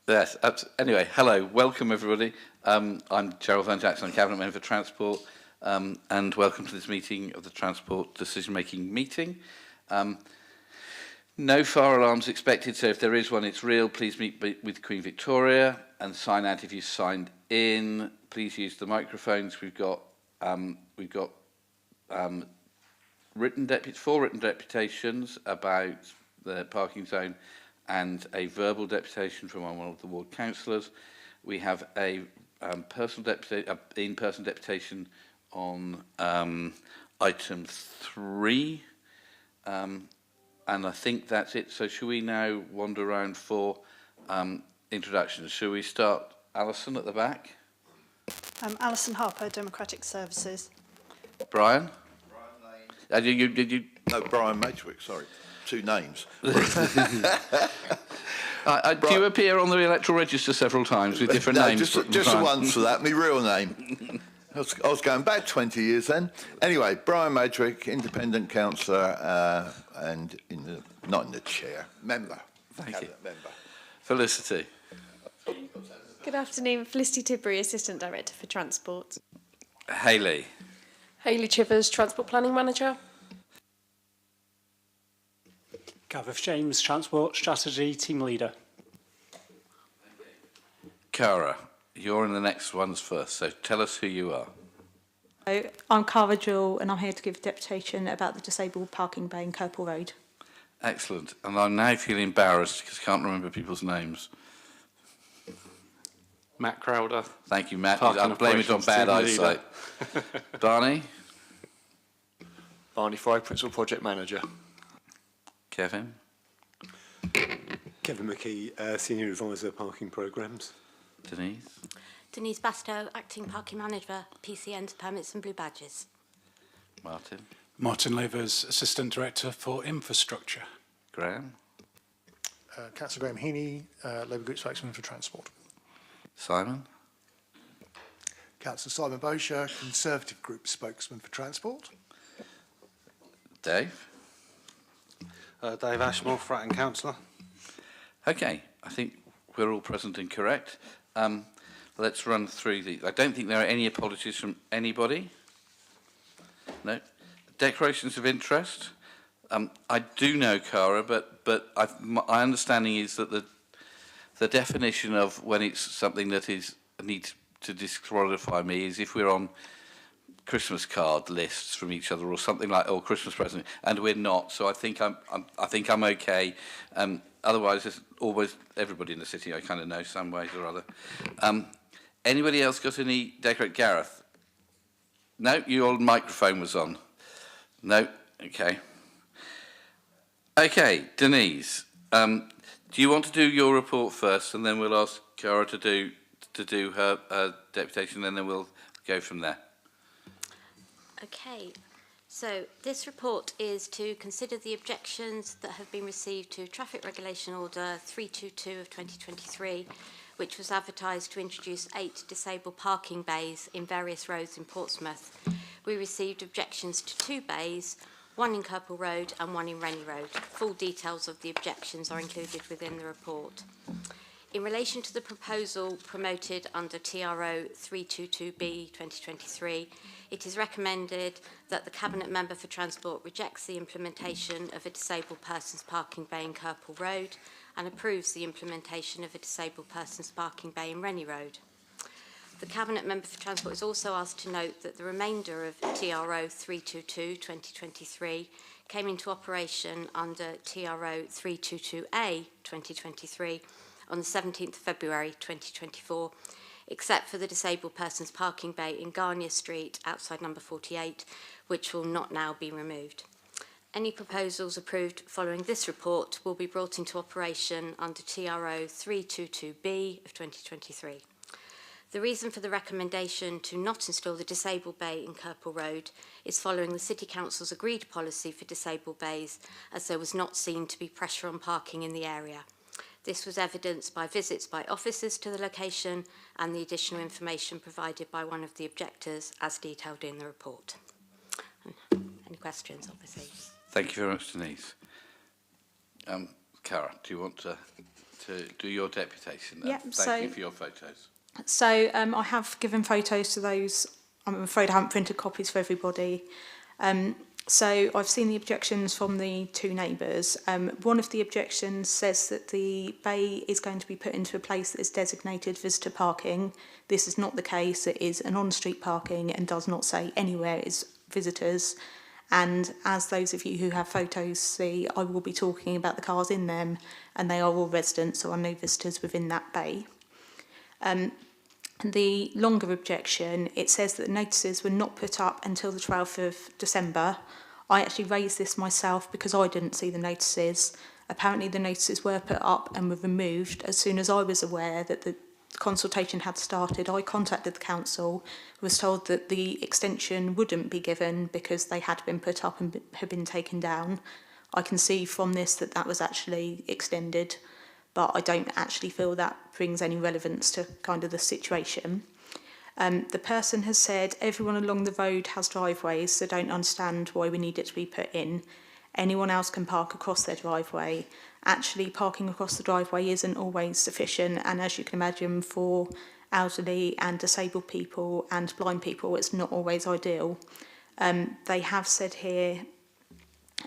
Yes. Anyway, hello, welcome everybody. I'm Gerald Van Jackson, I'm Cabinet Member for Transport, and welcome to this meeting of the Transport Decision-Making Meeting. No fire alarms expected, so if there is one, it's real. Please meet with Queen Victoria and sign out if you signed in. Please use the microphones. We've got four written deputations about the parking zone and a verbal deputation from one of the ward councillors. We have a in-person deputation on item 3, and I think that's it. So should we now wander around for introductions? Shall we start, Alison, at the back? Alison Harper, Democratic Services. Brian? Brian Lane. Did you? No, Brian Matrick, sorry. 2 names. Do you appear on the electoral register several times with different names? just the ones for that, my real name. I was going back 20 years then. Anyway, Brian Matrick, independent councillor, and not in the chair, member. Thank you. Member. Felicity. Good afternoon, Felicity Tidbury, Assistant Director for Transport. Hayley. Hayley Chivers, Transport Planning Manager. Gareth James, Transport Strategy Team Leader. Cara, you're in the next ones first, so tell us who you are. So, I'm Cara Jewell and I'm here to give a deputation about the disabled parking bay in Kirkle Road. Excellent. And I'm now feeling embarrassed because I can't remember people's names. Matt Crowder. Thank you, Matt. Parking I'm blaming it on Operations bad Team eyesight. Barney? Barney Fry, Principal Project Manager. Kevin? Kevin McKee, Senior Advisor, Parking Programmes. Denise? Denise Bastow, Acting Parking Manager, PCNs, Permits and Blue Badges. Martin? Martin Lavers, Assistant Director for Infrastructure. Graham? Councillor Graham Heaney, Labour Group Spokesman for Transport. Simon? Councillor Simon Bosher, Conservative Group Spokesman for Transport. Dave? Dave Ashmore, Fratton Councillor. Okay, I think we're all present and correct. Let's run through these. I don't think there are any apologies from anybody. No. Declarations of interest. I do know, Cara, but my understanding is that the definition of when it's something that needs to disqualify me is if we're on Christmas card lists from each other or something like, or Christmas present, and we're not. So I think I'm okay. Otherwise, there's always everybody in the city I kind of know some ways or other. Anybody else got any decorate? Gareth? No, your microphone was on. No, okay. Okay, Denise. Do you want to do your report first, and then we'll ask Cara to do her deputation, and then we'll go from there. Okay, so this report is to consider the objections that have been received to Traffic Regulation Order 322 of 2023, which was advertised to introduce 8 disabled parking bays in various roads in Portsmouth. We received objections to 2 bays, one in Kirkle Road and one in Rennie Road. Full details of the objections are included within the report. In relation to the proposal promoted under TRO 322B 2023, it is recommended that the Cabinet Member for Transport rejects the implementation of a disabled person's parking bay in Kirkle Road and approves the implementation of a disabled person's parking bay in Rennie Road. The Cabinet Member for Transport is also asked to note that the remainder of TRO 322 2023 came into operation under TRO 322A 2023 on the 17th of February 2024, except for the disabled person's parking bay in Garnier Street outside number 48, which will not now be removed. Any proposals approved following this report will be brought into operation under TRO 322B of 2023. The reason for the recommendation to not install the disabled bay in Kirkle Road is following the City Council's agreed policy for disabled bays, as there was not seen to be pressure on parking in the area. This was evidenced by visits by officers to the location and the additional information provided by one of the objectors as detailed in the report. Any questions, obviously? Thank you very much, Denise. Cara, do you want to to do your deputation? Yeah, Thank you for your photos. So I have given photos to those. I'm afraid I haven't printed copies for everybody. So I've seen the objections from the two neighbours. One of the objections says that the bay is going to be put into a place that is designated visitor parking. This is not the case. It is an on-street parking and does not say anywhere is visitors. And as those of you who have photos see, I will be talking about the cars in them, and they are all residents, so there are no visitors within that bay. The longer objection, it says that the notices were not put up until the 12th of December. I actually raised this myself because I didn't see the notices. Apparently the notices were put up and were removed as soon as I was aware that the consultation had started. I contacted the council, was told that the extension wouldn't be given because they had been put up and had been taken down. I can see from this that that was actually extended, but I don't actually feel that brings any relevance to kind of the situation. The person has said everyone along the road has driveways, so don't understand why we need it to be put in. Anyone else can park across their driveway. Actually, parking across the driveway isn't always sufficient, and as you can imagine, for elderly and disabled people and blind people, it's not always ideal. They have said here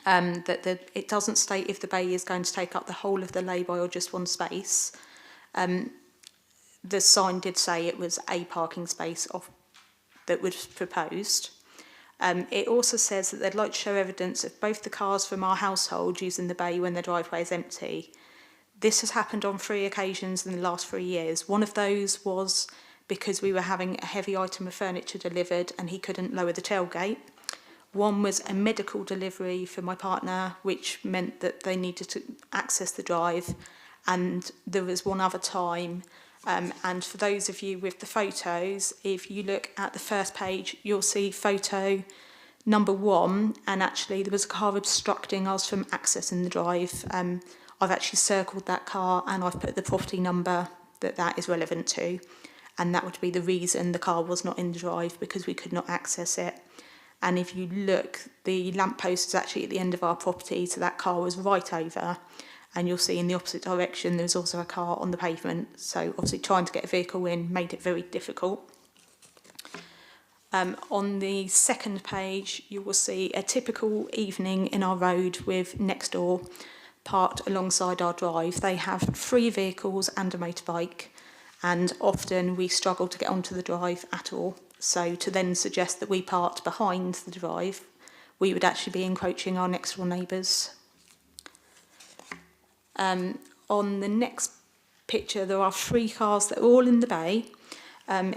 that it doesn't state if the bay is going to take up the whole of the lay-by or just one space. The sign did say it was a parking space that was proposed. It also says that they'd like to show evidence of both the cars from our household using the bay when their driveway is empty. This has happened on 3 occasions in the last 3 years. One of those was because we were having a heavy item of furniture delivered and he couldn't lower the tailgate. One was a medical delivery for my partner, which meant that they needed to access the drive. And there was one other time, and for those of you with the photos, if you look at the first page, you'll see photo number 1, and actually there was a car obstructing us from accessing the drive. I've actually circled that car and I've put the property number that is relevant to, and that would be the reason the car was not in the drive, because we could not access it. And if you look, the lamppost is actually at the end of our property, so that car was right over. And you'll see in the opposite direction there's also a car on the pavement. So obviously trying to get a vehicle in made it very difficult. On the second page, you will see a typical evening in our road with next door parked alongside our drive. They have 3 vehicles and a motorbike, and often we struggle to get onto the drive at all. So to then suggest that we parked behind the drive, we would actually be encroaching our next door neighbours. On the next picture, there are 3 cars that are all in the bay.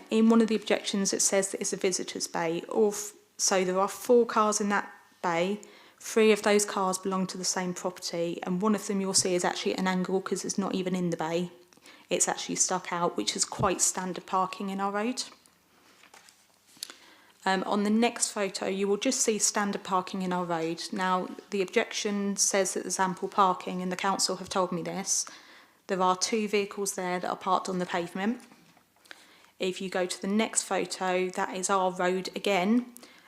In one of the objections, it says that it's a visitor's bay. So there are 4 cars in that bay. 3 of those cars belong to the same property, and one of them you'll see is actually at an angle because it's not even in the bay. It's actually stuck out, which is quite standard parking in our road. On the next photo, you will just see standard parking in our road. Now, the objection says that there's ample parking, and the council have told me this. There are 2 vehicles there that are parked on the pavement. If you go to the next photo, that is our road again,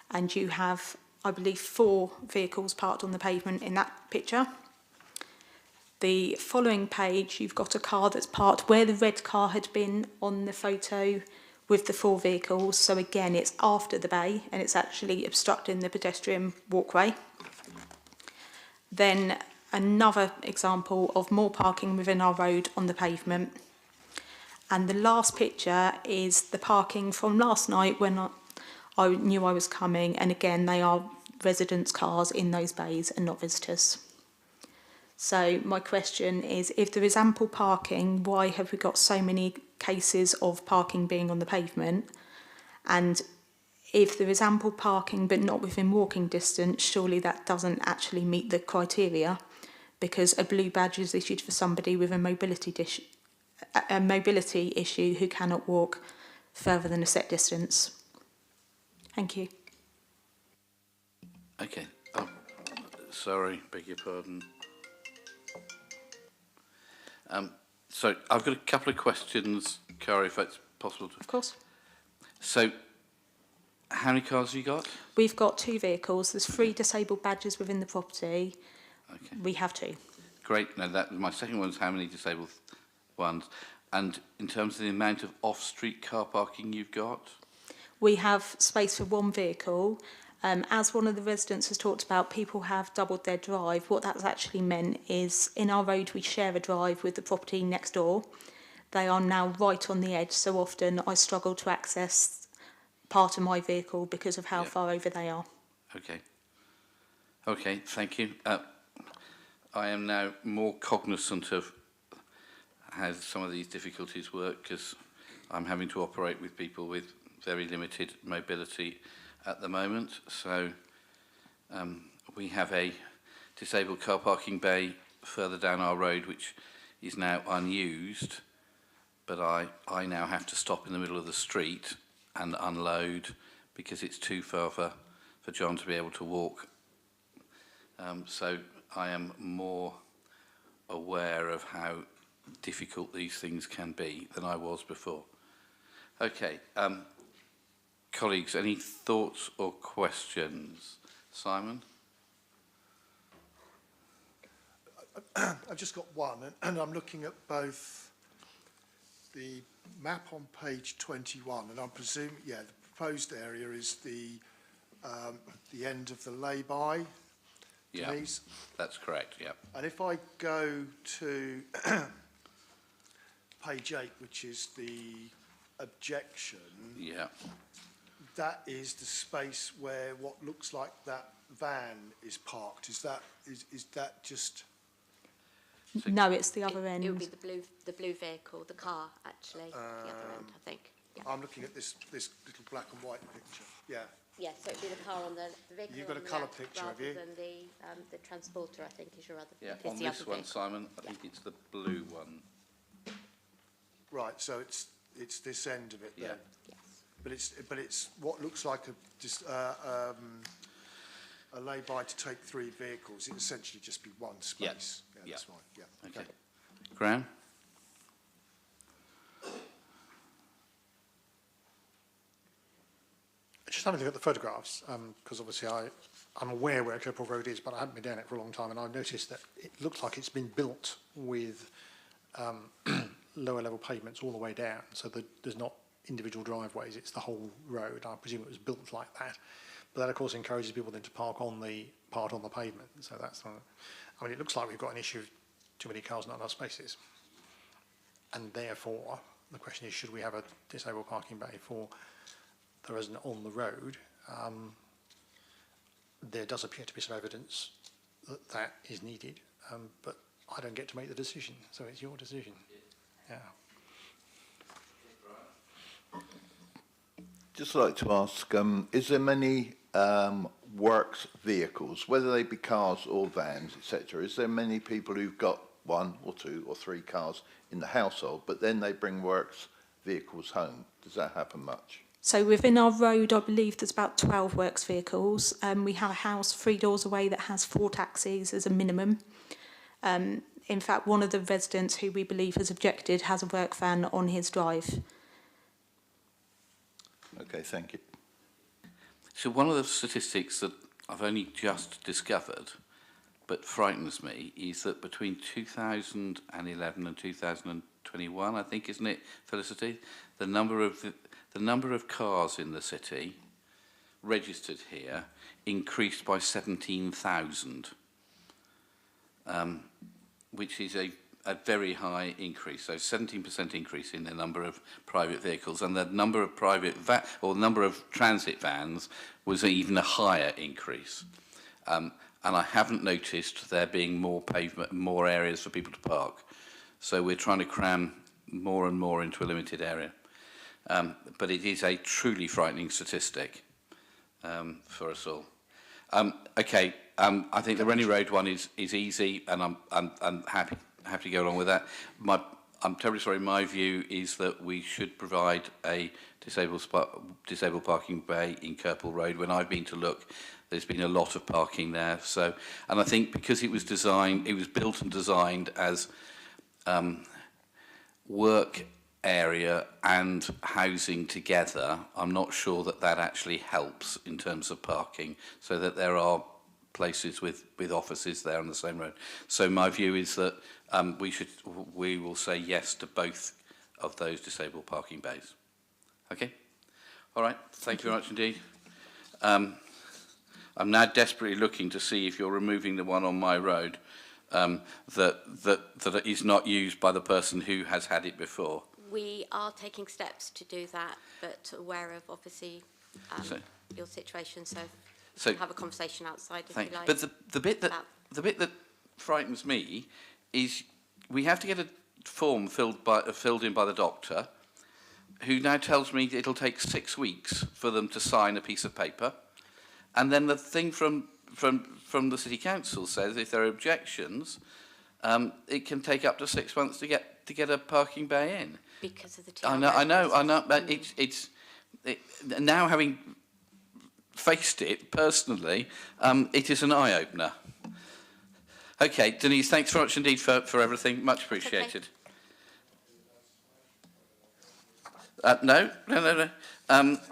and you have, I believe, 4 vehicles parked on the pavement in that picture. The following page, you've got a car that's parked where the red car had been on the photo with the 4 vehicles. So again, it's after the bay and it's actually obstructing the pedestrian walkway. Then another example of more parking within our road on the pavement. And the last picture is the parking from last night when I knew I was coming, and again they are residents' cars in those bays and not visitors. So my question is, if there is ample parking, why have we got so many cases of parking being on the pavement? And if there is ample parking but not within walking distance, surely that doesn't actually meet the criteria, because a blue badge is issued for somebody with a mobility issue who cannot walk further than a set distance. Thank you. Okay. Oh, sorry, beg your pardon. So I've got a couple of questions, Cara, if that's possible. Of course. So how many cars have you got? We've got 2 vehicles. There's 3 disabled badges within the property. Okay. We have 2. Great. Now, that my second one is how many disabled ones. And in terms of the amount of off-street car parking you've got? We have space for one vehicle. As one of the residents has talked about, people have doubled their drive. What that's actually meant is in our road we share a drive with the property next door. They are now right on the edge, so often I struggle to access part of my vehicle because of how far over they are. Okay. Okay, thank you. I am now more cognizant of how some of these difficulties work because I'm having to operate with people with very limited mobility at the moment. So we have a disabled car parking bay further down our road which is now unused, but I now have to stop in the middle of the street and unload because it's too far for John to be able to walk. So I am more aware of how difficult these things can be than I was before. Okay, colleagues, any thoughts or questions? Simon? I've just got one, and I'm looking at both the map on page 21, and I'm presuming, the proposed area is the end of the lay-by. Yeah, that's correct, yeah. And if I go to page 8, which is the objection, yeah, that is the space where what looks like that van is parked. Is that just? No, it's the other end. It would be the blue vehicle, the car, actually, the other end, I think. Yeah. I'm looking at this little black and white picture. Yeah. Yeah, so it'd be the car on the vehicle. You've got a on the colour left picture, have you? Rather than the transporter, I think, is your other. Yeah, is on the this other one, vehicle. Simon, I think it's the blue one. Right. So it's this end of it then. Yeah. Yes. But it's what looks like a lay-by to take 3 vehicles. It essentially just be one space. Yeah, that's fine. Yeah. Okay. Graham? Just having a look at the photographs, because obviously I'm aware where Kirkhill Road is, but I haven't been down it for a long time, and I've noticed that it looks like it's been built with lower level pavements all the way down, so that there's not individual driveways, it's the whole road. I presume it was built like that. But that, of course, encourages people then to park on the part on the pavement. So that's, I mean, it looks like we've got an issue of too many cars, not enough spaces. And therefore, the question is, should we have a disabled parking bay for the resident on the road? There does appear to be some evidence that that is needed, but I don't get to make the decision, so it's your decision. Yeah. Just like to ask, is there many works vehicles, whether they be cars or vans, etc.? Is there many people who've got 1 or 2 or 3 cars in the household, but then they bring works vehicles home? Does that happen much? So within our road, I believe there's about 12 works vehicles. We have a house 3 doors away that has 4 taxis as a minimum. In fact, one of the residents who we believe has objected has a work van on his drive. Okay, thank you. So one of the statistics that I've only just discovered, but frightens me, is that between 2011 and 2021, I think, isn't it, Felicity, the number of cars in the city registered here increased by 17,000, which is a very high increase. So 17% increase in the number of private vehicles, and the number of number of transit vans was even a higher increase. And I haven't noticed there being more pavement, more areas for people to park. So we're trying to cram more and more into a limited area. But it is a truly frightening statistic for us all. Okay, I think the Rennie Road one is easy, and I'm happy to go along with that. I'm terribly sorry. My view is that we should provide a disabled parking bay in Kirkhill Road. When I've been to look, there's been a lot of parking there. So, and I think because it was built and designed as work area and housing together, I'm not sure that that actually helps in terms of parking, so that there are places with offices there on the same road. So my view is that we will say yes to both of those disabled parking bays. Okay? All right, thank you very much indeed. I'm now desperately looking to see if you're removing the one on my road that is not used by the person who has had it before. We are taking steps to do that, but aware of obviously your situation, so we can have a conversation outside if you like. But the bit that frightens me is we have to get a form filled in by the doctor, who now tells me it'll take 6 weeks for them to sign a piece of paper, and then the thing from the City Council says if there are objections, it can take up to 6 months to get a parking bay in. Because of the I know. But it's now, having faced it personally, it is an eye opener. Okay, Denise, thanks very much indeed for everything. Much appreciated. No.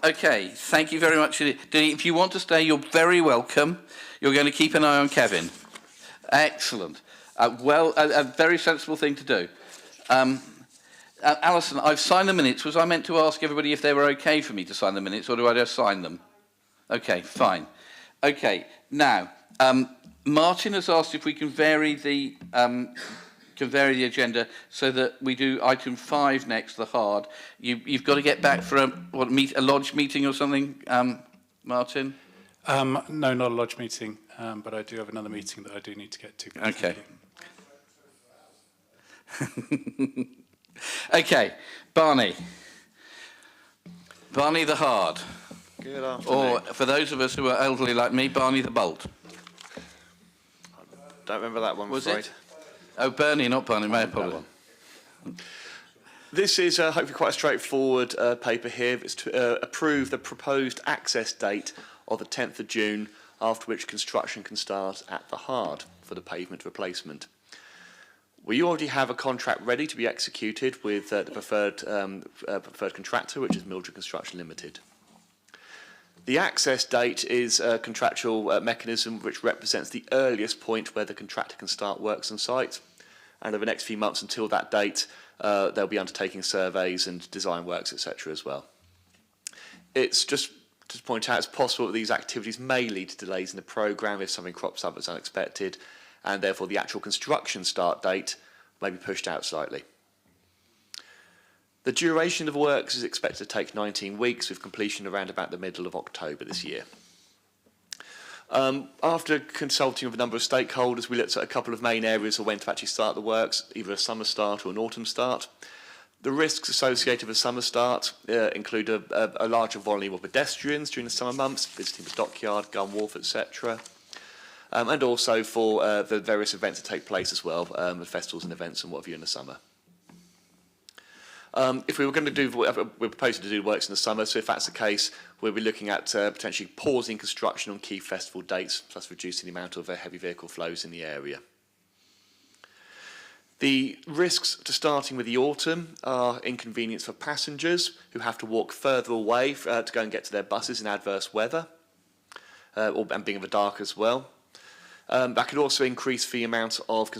Okay, thank you very much. Denise, if you want to stay, you're very welcome. You're going to keep an eye on Kevin. Excellent. A very sensible thing to do. Alison, I've signed the minutes. Was I meant to ask everybody if they were okay for me to sign the minutes, or do I just sign them? Okay, fine. Okay, now, Martin has asked if we can vary the agenda so that we do item 5 next, the hard. You've got to get back for a lodge meeting or something, Martin? No, not a lodge meeting, but I do have another meeting that I do need to get to. Okay. Okay, Barney. Barney the Hard. Good afternoon. Or, for those of us who are elderly like me, Barney the Bolt. Don't remember that one, Was afraid. it? Oh, Bernie, not Barney, my apologies. This is hopefully quite a straightforward paper here. It's to approve the proposed access date of the 10th of June, after which construction can start at the Hard for the pavement replacement. We already have a contract ready to be executed with the preferred contractor, which is Mildred Construction Limited. The access date is a contractual mechanism which represents the earliest point where the contractor can start works on site. And over the next few months until that date, they'll be undertaking surveys and design works, etc. as well. It's just to point out, it's possible that these activities may lead to delays in the programme if something crops up that's unexpected, and therefore the actual construction start date may be pushed out slightly. The duration of works is expected to take 19 weeks, with completion around about the middle of October this year. After consulting with a number of stakeholders, we looked at a couple of main areas of when to actually start the works, either a summer start or an autumn start. The risks associated with a summer start include a larger volume of pedestrians during the summer months, visiting the dockyard, Gun Wharf, etc. And also for the various events that take place as well, the festivals and events and what have you in the summer. If we were going to do, we're proposing to do works in the summer, so if that's the case, we'll be looking at potentially pausing construction on key festival dates, plus reducing the amount of heavy vehicle flows in the area. The risks to starting with the autumn are inconvenience for passengers who have to walk further away to go and get to their buses in adverse weather, and being in the dark as well. That could also increase the amount of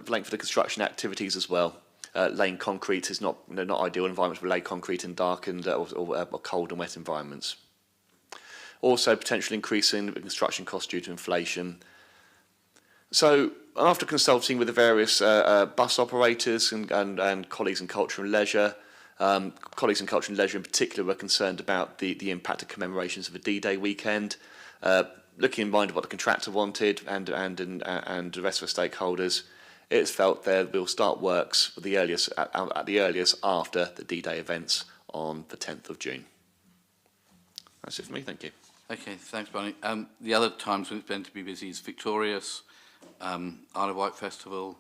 length of the construction activities as well. Laying concrete is not ideal environments for lay concrete in dark and or cold and wet environments. Also, potential increase in construction costs due to inflation. So, after consulting with the various bus operators and colleagues in Culture and Leisure, colleagues in Culture and Leisure in particular were concerned about the impact of commemorations of the D-Day weekend. Looking in mind of what the contractor wanted and the rest of the stakeholders, it's felt that we'll start works at the earliest after the D-Day events on the 10th of June. That's it for me, thank you. Okay, thanks, Barney. The other times when it's meant to be busy is Victorious, Isle of Wight Festival.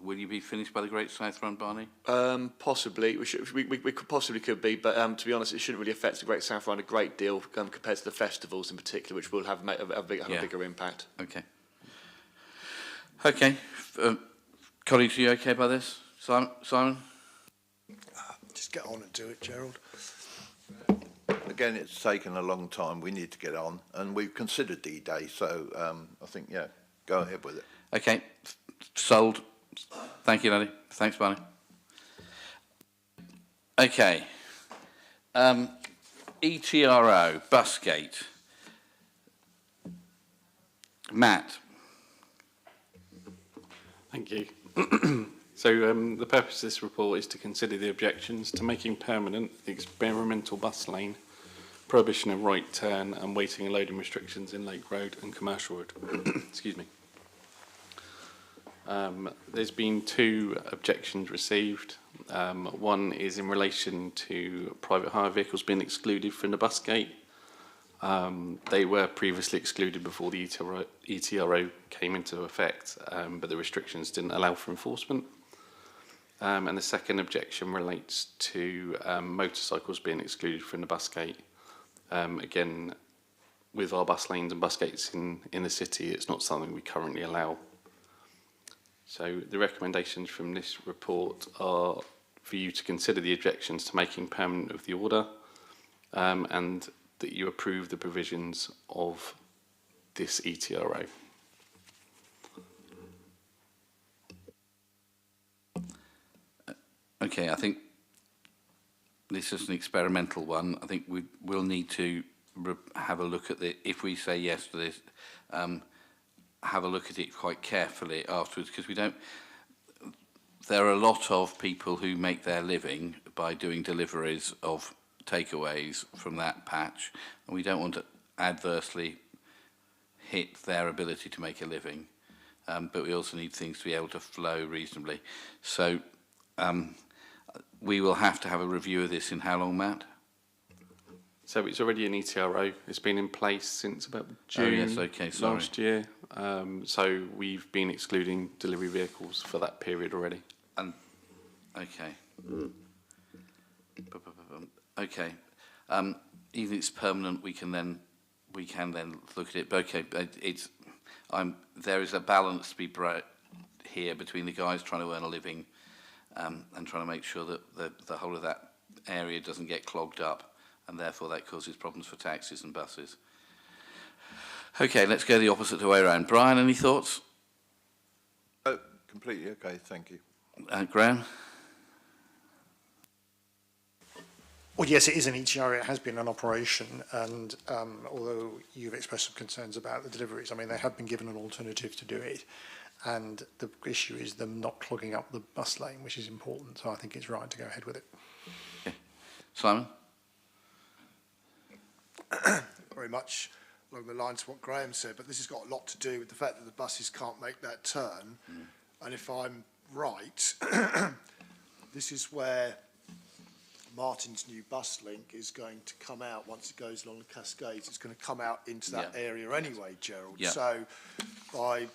Will you be finished by the Great South Run, Barney? Possibly. We could be, but to be honest, it shouldn't really affect the Great South Run a great deal compared to the festivals in particular, which will have a bigger impact. Okay. Okay. Colleagues, are you okay by this? Simon? Just get on and do it, Gerald. again, it's taken a long time. We need to get on, and we've considered D-Day, so I think, yeah, go ahead with it. Okay, sold. Thank you, Lady. Thanks, Barney. Okay. ETRO, Busgate. Matt. Thank you. So the purpose of this report is to consider the objections to making permanent the experimental bus lane, prohibition of right turn and waiting and loading restrictions in Lake Road and Commercial Road. Excuse me. There's been 2 objections received. One is in relation to private hire vehicles being excluded from the bus gate. They were previously excluded before the ETRO came into effect, but the restrictions didn't allow for enforcement. And the second objection relates to motorcycles being excluded from the bus gate. Again, with our bus lanes and bus gates in the city, it's not something we currently allow. So the recommendations from this report are for you to consider the objections to making permanent of the order, and that you approve the provisions of this ETRO. Okay, I think this is an experimental one. I think we will need to have a look at it. If we say yes to this, have a look at it quite carefully afterwards, because we don't. There are a lot of people who make their living by doing deliveries of takeaways from that patch, and we don't want to adversely hit their ability to make a living, but we also need things to be able to flow reasonably. So we will have to have a review of this in how long, Matt? So it's already an ETRO. It's been in place since about June last year. So we've been excluding delivery vehicles for that period already. And okay. Okay. Even if it's permanent, we can then look at it. But okay, it's there is a balance to be brought here between the guys trying to earn a living and trying to make sure that the whole of that area doesn't get clogged up, and therefore that causes problems for taxis and buses. Okay, let's go the opposite way around. Brian, any thoughts? Oh, completely okay, thank you. Graham? Well, yes, it is an ETRO. It has been an operation, and although you've expressed some concerns about the deliveries, I mean, they have been given an alternative to do it, and the issue is them not clogging up the bus lane, which is important, so I think it's right to go ahead with it. Okay. Simon? Very much along the lines of what Graham said, but this has got a lot to do with the fact that the buses can't make that turn, and if I'm right, this is where Martin's new bus link is going to come out once it goes along the Cascades. It's going to come out into that area anyway, Gerald. Yeah. So by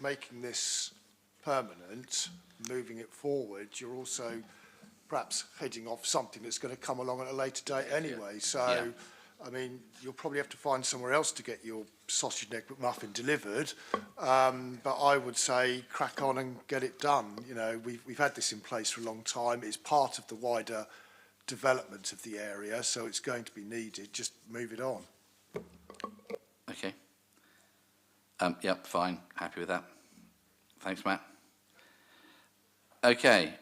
making this permanent, moving it forward, you're also perhaps heading off something that's going to come along at a later date anyway. So, I mean, you'll probably have to find somewhere else to get your sausage neck McMuffin delivered. But I would say crack on and get it done. You know, we've had this in place for a long time. It's part of the wider development of the area, so it's going to be needed. Just move it on. Okay. Yep, fine. Happy with that. Thanks, Matt. Okay.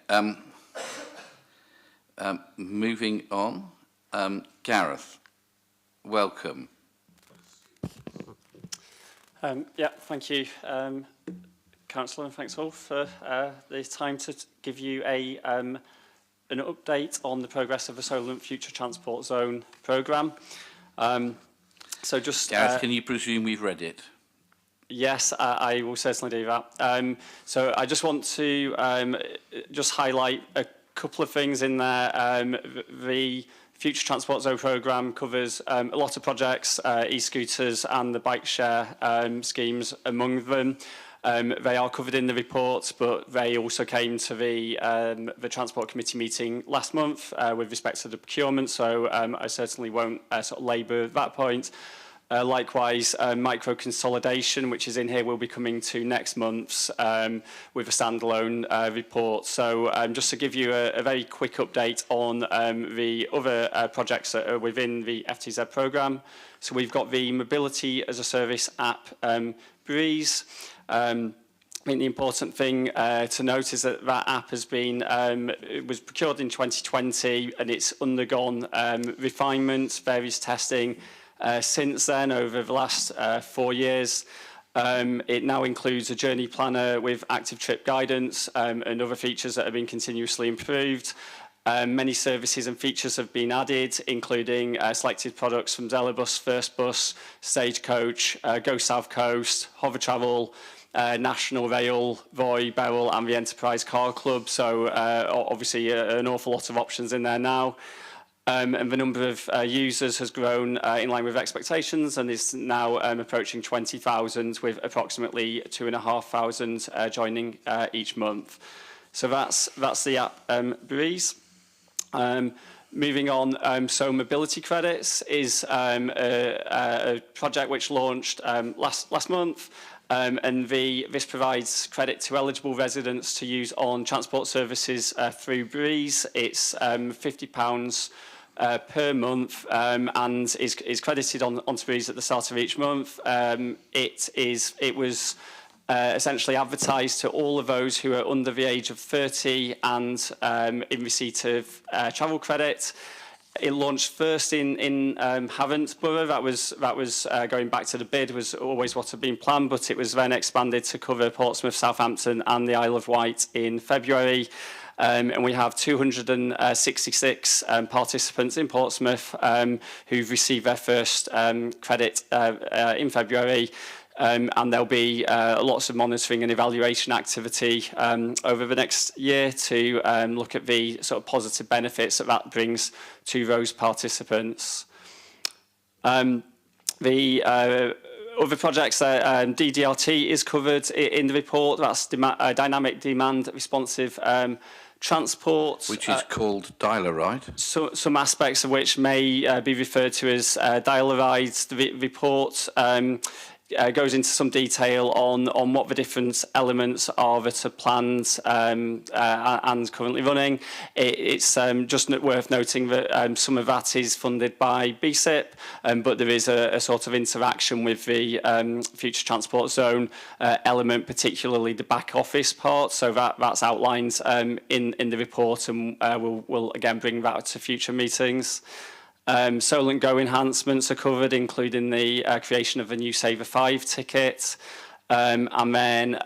Moving on. Gareth, welcome. Thank you, Councillor, and thanks all for the time to give you an update on the progress of the Solent Future Transport Zone programme. Gareth, can you presume we've read it? Yes, I will certainly do that. So I just want to just highlight a couple of things in there. The Future Transport Zone programme covers a lot of projects, e-scooters and the bike share schemes among them. They are covered in the report, but they also came to the Transport Committee meeting last month with respect to the procurement, so I certainly won't sort of labour that point. Likewise, micro consolidation, which is in here, will be coming to next month's with a standalone report. So just to give you a very quick update on the other projects that are within the FTZ programme. So we've got the Mobility as a Service app, Breeze. I think the important thing to note is that that app has been, it was procured in 2020 and it's undergone refinement, various testing since then over the last 4 years. It now includes a journey planner with active trip guidance and other features that have been continuously improved. Many services and features have been added, including selected products from Zelabus, First Bus, Stagecoach, Go South Coast, Hover Travel, National Rail, Voi, Beryl and the Enterprise Car Club. So obviously an awful lot of options in there now. And the number of users has grown in line with expectations and is now approaching 20,000 with approximately 2,500 joining each month. So that's the app Breeze. Moving on, so Mobility Credits is a project which launched last month. And this provides credit to eligible residents to use on transport services through Breeze. It's £50 per month and is credited onto Breeze at the start of each month. It was essentially advertised to all of those who are under the age of 30 and in receipt of travel credit. It launched first in Havant Borough. That was going back to the bid, was always what had been planned, but it was then expanded to cover Portsmouth, Southampton and the Isle of Wight in February. And we have 266 participants in Portsmouth who've received their first credit in February. And there'll be lots of monitoring and evaluation activity over the next year to look at the sort of positive benefits that brings to those participants. The other projects, DDRT is covered in the report. That's dynamic demand responsive transport. Which is called Dial-A-Ride. So, some aspects of which may be referred to as Dial-A-Rides. The report goes into some detail on what the different elements are that are planned and currently running. It's just worth noting that some of that is funded by BSIP, but there is a sort of interaction with the Future Transport Zone element, particularly the back office part. So that's outlined in the report, and we'll again bring that to future meetings. Solent Go enhancements are covered, including the creation of a new Saver 5 ticket. And then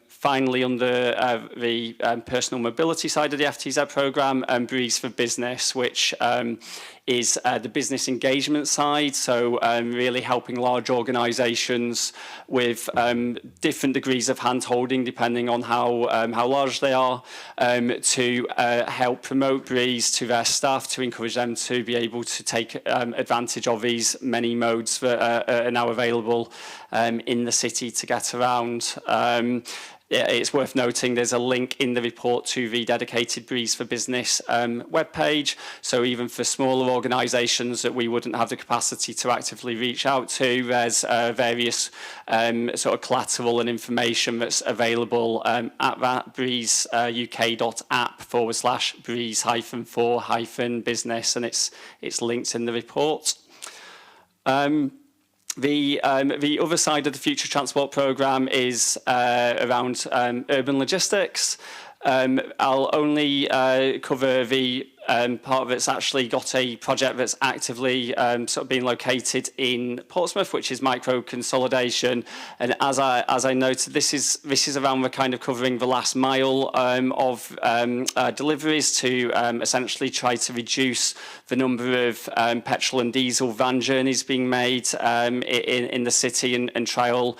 finally, under the personal mobility side of the FTZ programme, Breeze for Business, which is the business engagement side, so really helping large organisations with different degrees of hand-holding depending on how large they are, to help promote Breeze to their staff, to encourage them to be able to take advantage of these many modes that are now available in the city to get around. It's worth noting there's a link in the report to the dedicated Breeze for Business webpage. So even for smaller organisations that we wouldn't have the capacity to actively reach out to, there's various sort of collateral and information that's available at that breezeuk.app/breeze-for-business, and it's linked in the report. The other side of the Future Transport programme is around urban logistics. I'll only cover the part of it's actually got a project that's actively sort of being located in Portsmouth, which is micro consolidation. And as I noted, this is around the kind of covering the last mile of deliveries to essentially try to reduce the number of petrol and diesel van journeys being made in the city and trial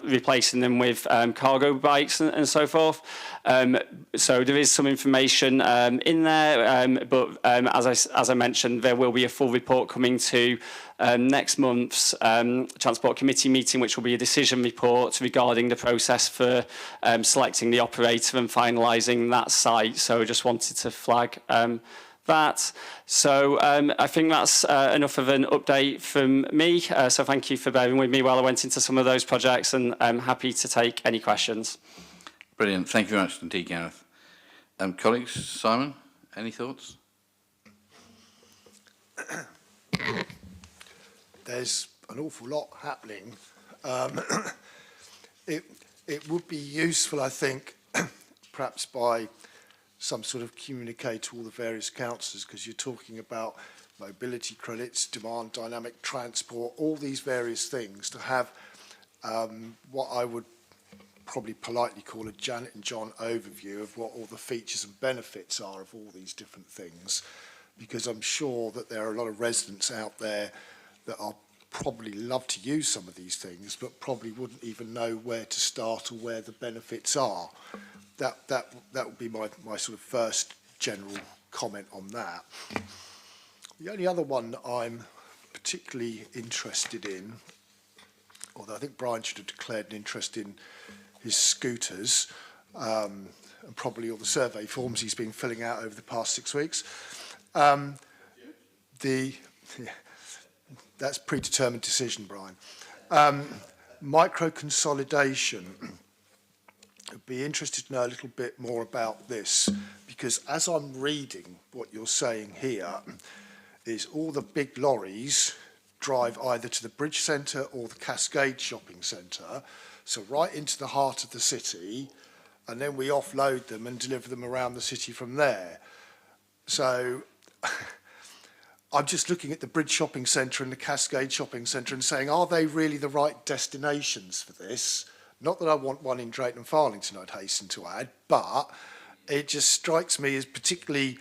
replacing them with cargo bikes and so forth. So there is some information in there, but as I mentioned, there will be a full report coming to next month's Transport Committee meeting, which will be a decision report regarding the process for selecting the operator and finalising that site. So I just wanted to flag that. So I think that's enough of an update from me. So thank you for bearing with me while I went into some of those projects, and I'm happy to take any questions. Brilliant. Thank you very much indeed, Gareth. Colleagues, Simon, any thoughts? There's an awful lot happening. It would be useful, I think, perhaps by some sort of communicate to all the various councillors, because you're talking about mobility credits, demand dynamic transport, all these various things, to have what I would probably politely call a Janet and John overview of what all the features and benefits are of all these different things, because I'm sure that there are a lot of residents out there that are probably love to use some of these things, but probably wouldn't even know where to start or where the benefits are. That would be my sort of first general comment on that. The only other one that I'm particularly interested in, although I think Brian should have declared an interest in his scooters, and probably all the survey forms he's been filling out over the past 6 weeks. That's predetermined decision, Brian. Micro consolidation. I'd be interested to know a little bit more about this, because as I'm reading what you're saying here, is all the big lorries drive either to the Bridge Centre or the Cascade Shopping Centre, so right into the heart of the city, and then we offload them and deliver them around the city from there. So I'm just looking at the Bridge Shopping Centre and the Cascade Shopping Centre and saying, are they really the right destinations for this? Not that I want one in Drayton and Farlington, I'd hasten to add, but it just strikes me as particularly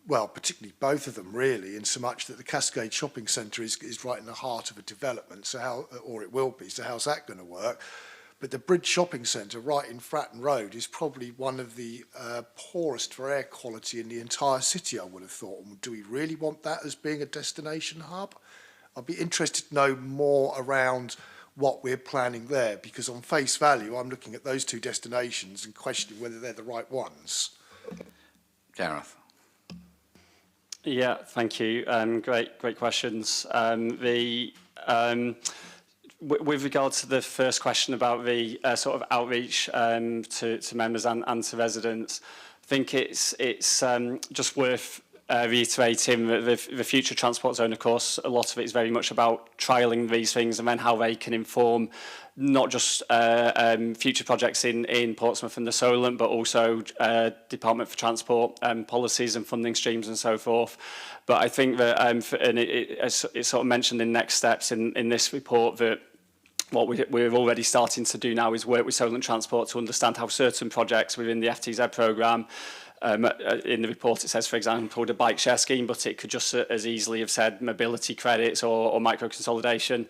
both of them really, in so much that the Cascade Shopping Centre is right in the heart of a development, so how, or it will be, so how's that going to work? But the Bridge Shopping Centre right in Fratton Road is probably one of the poorest for air quality in the entire city, I would have thought. Do we really want that as being a destination hub? I'd be interested to know more around what we're planning there, because on face value, I'm looking at those two destinations and questioning whether they're the right ones. Gareth. Yeah, thank you. Great questions. With regard to the first question about the sort of outreach to members and to residents, I think it's just worth reiterating that the future transport zone, of course, a lot of it is very much about trialling these things and then how they can inform not just future projects in Portsmouth and the Solent, but also Department for Transport policies and funding streams and so forth. But I think that, and it's sort of mentioned in next steps in this report, that what we're already starting to do now is work with Solent Transport to understand how certain projects within the FTZ programme, in the report it says, for example, the bike share scheme, but it could just as easily have said mobility credits or micro consolidation,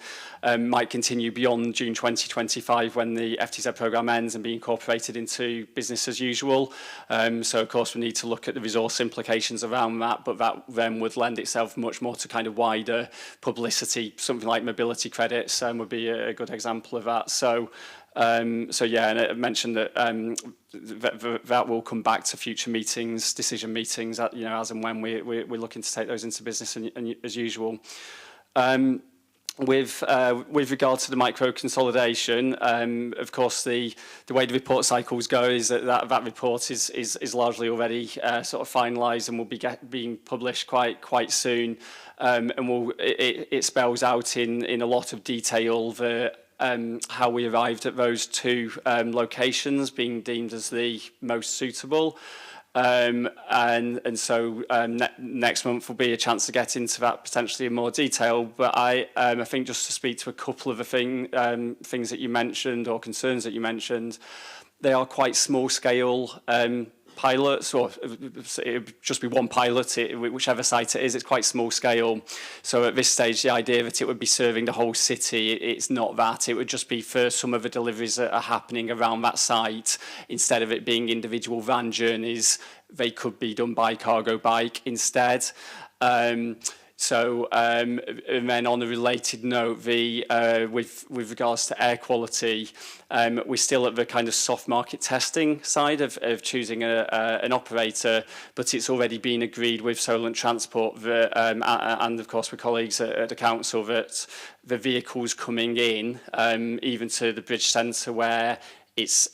might continue beyond June 2025 when the FTZ programme ends and be incorporated into business as usual. So of course we need to look at the resource implications around that, but that then would lend itself much more to kind of wider publicity. Something like mobility credits would be a good example of that. So yeah, and I mentioned that that will come back to future meetings, decision meetings, as and when we're looking to take those into business and as usual. With regard to the micro consolidation, of course, the way the report cycles go is that report is largely already sort of finalised and will be being published quite soon, and it spells out in a lot of detail the how we arrived at those two locations being deemed as the most suitable. And so next month will be a chance to get into that potentially in more detail. But I think just to speak to a couple of the things that you mentioned or concerns that you mentioned, they are quite small scale pilots, or it would just be one pilot, whichever site it is. It's quite small scale. So at this stage, the idea that it would be serving the whole city, it's not that. It would just be for some of the deliveries that are happening around that site. Instead of it being individual van journeys, they could be done by cargo bike instead. So, and then on a related note, with regards to air quality, we're still at the kind of soft market testing side of choosing an operator, but it's already been agreed with Solent Transport that, and of course with colleagues at the council, that the vehicles coming in, even to the bridge centre where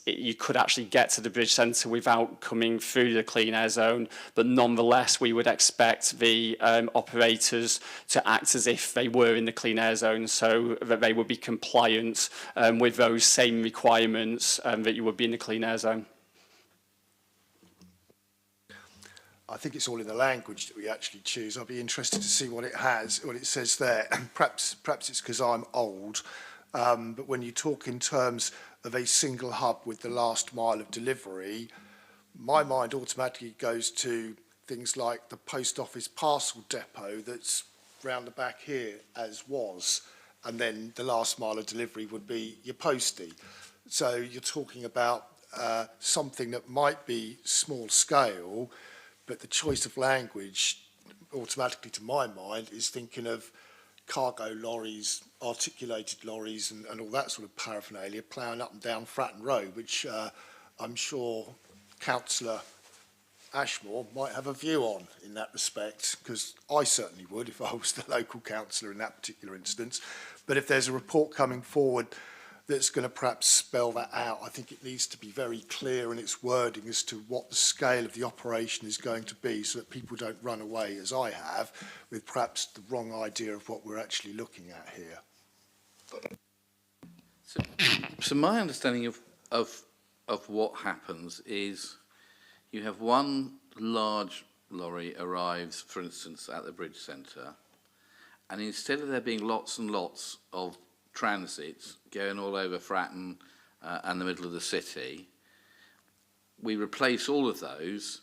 you could actually get to the bridge centre without coming through the clean air zone, but nonetheless we would expect the operators to act as if they were in the clean air zone, so that they would be compliant with those same requirements that you would be in the clean air zone. I think it's all in the language that we actually choose. I'd be interested to see what it says there. Perhaps it's because I'm old, but when you talk in terms of a single hub with the last mile of delivery, my mind automatically goes to things like the post office parcel depot that's round the back here, as was, and then the last mile of delivery would be your postie. So you're talking about something that might be small scale, but the choice of language automatically to my mind is thinking of cargo lorries, articulated lorries and all that sort of paraphernalia ploughing up and down Fratton Road, which I'm sure Councillor Ashmore might have a view on in that respect, because I certainly would if I was the local councillor in that particular instance. But if there's a report coming forward that's going to perhaps spell that out, I think it needs to be very clear in its wording as to what the scale of the operation is going to be, so that people don't run away, as I have, with perhaps the wrong idea of what we're actually looking at here. So my understanding of what happens is you have one large lorry arrives, for instance, at the bridge centre, and instead of there being lots and lots of transits going all over Fratton and the middle of the city, we replace all of those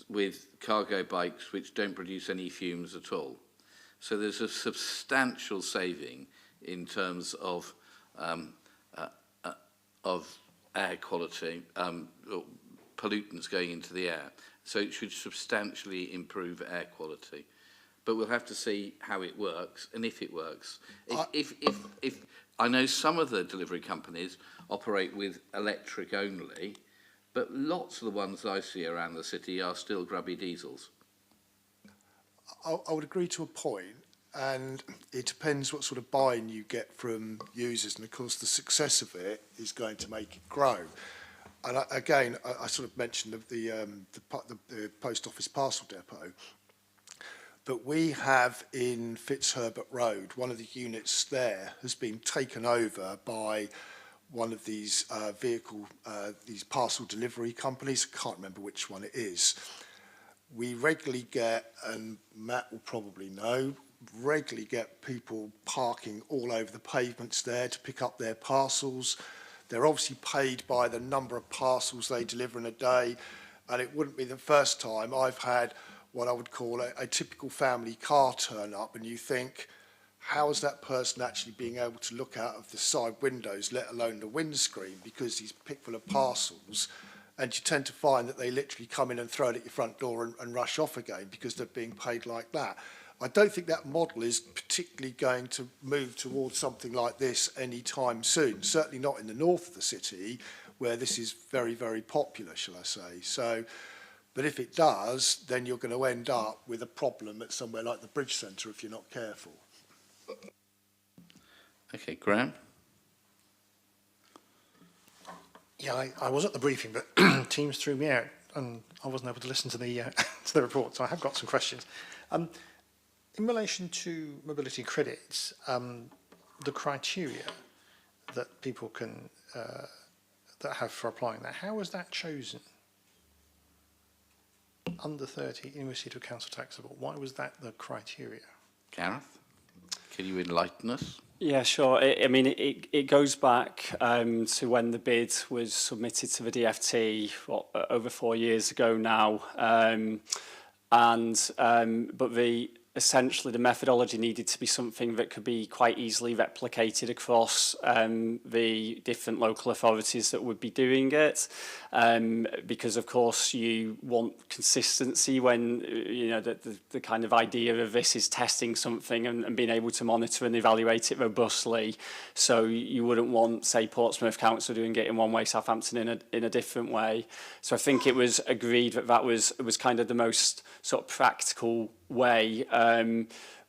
with cargo bikes which don't produce any fumes at all. So there's a substantial saving in terms of air quality, pollutants going into the air. So it should substantially improve air quality. But we'll have to see how it works and if it works. If I know some of the delivery companies operate with electric only, but lots of the ones I see around the city are still grubby diesels. I would agree to a point, and it depends what sort of buy-in you get from users, and of course the success of it is going to make it grow. And I sort of mentioned the post office parcel depot. But we have in Fitzherbert Road, one of the units there has been taken over by one of these these parcel delivery companies. I can't remember which one it is. We regularly get, and Matt will probably know, regularly get people parking all over the pavements there to pick up their parcels. They're obviously paid by the number of parcels they deliver in a day, and it wouldn't be the first time I've had what I would call a typical family car turn up, and you think, how is that person actually being able to look out of the side windows, let alone the windscreen, because he's picked full of parcels? And you tend to find that they literally come in and throw it at your front door and rush off again because they're being paid like that. I don't think that model is particularly going to move towards something like this anytime soon, certainly not in the north of the city, where this is very, very popular, shall I say. So, but if it does, then you're going to end up with a problem at somewhere like the Bridge Centre if you're not careful. Okay, Graham? Yeah, I was at the briefing, but Teams threw me out and I wasn't able to listen to the to the report, so I have got some questions. In relation to mobility credits, the criteria that people can that have for applying that, how was that chosen? Under 30, university to council taxable. Why was that the criteria? Gareth, can you enlighten us? Yeah, sure. It goes back to when the bid was submitted to the DFT over 4 years ago now, but essentially the methodology needed to be something that could be quite easily replicated across the different local authorities that would be doing it, because of course you want consistency when the kind of idea of this is testing something and being able to monitor and evaluate it robustly. So you wouldn't want, say, Portsmouth Council doing it in one way, Southampton in a different way. So I think it was agreed that was kind of the most sort of practical way,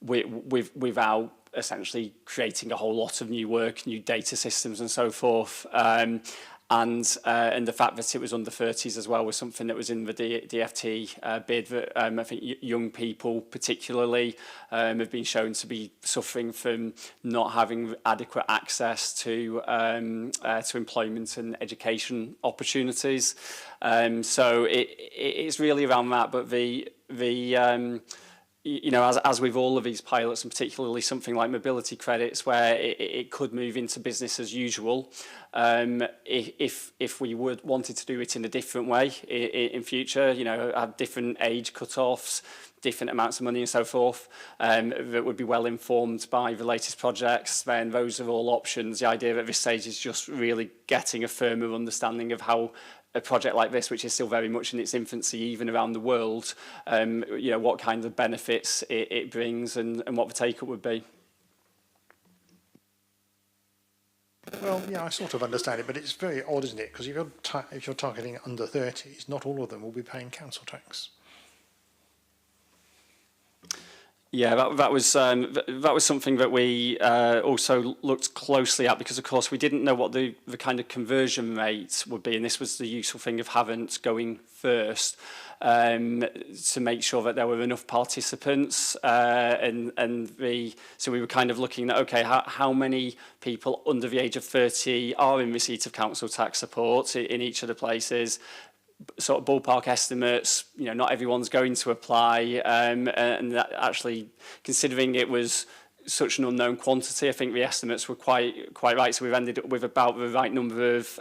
without essentially creating a whole lot of new work, new data systems and so forth. And the fact that it was under 30s as well was something that was in the DFT bid that I think young people particularly have been shown to be suffering from not having adequate access to employment and education opportunities. So it's really around that, but as with all of these pilots, and particularly something like mobility credits, where it could move into business as usual, if we wanted to do it in a different way in future, have different age cut-offs, different amounts of money and so forth, that would be well informed by the latest projects, then those are all options. The idea at this stage is just really getting a firmer understanding of how a project like this, which is still very much in its infancy, even around the world, what kind of benefits it brings and what the take-up would be. Well, yeah, I sort of understand it, but it's very odd, isn't it? Because if you're targeting under 30s, not all of them will be paying council tax. Yeah, that was something that we also looked closely at, because of course we didn't know what the kind of conversion rate would be, and this was the useful thing of Havant going first, to make sure that there were enough participants, so we were kind of looking at, okay, how many people under the age of 30 are in receipt of council tax support in each of the places. Sort of ballpark estimates, not everyone's going to apply, and that actually, considering it was such an unknown quantity, I think the estimates were quite right. So we've ended up with about the right number of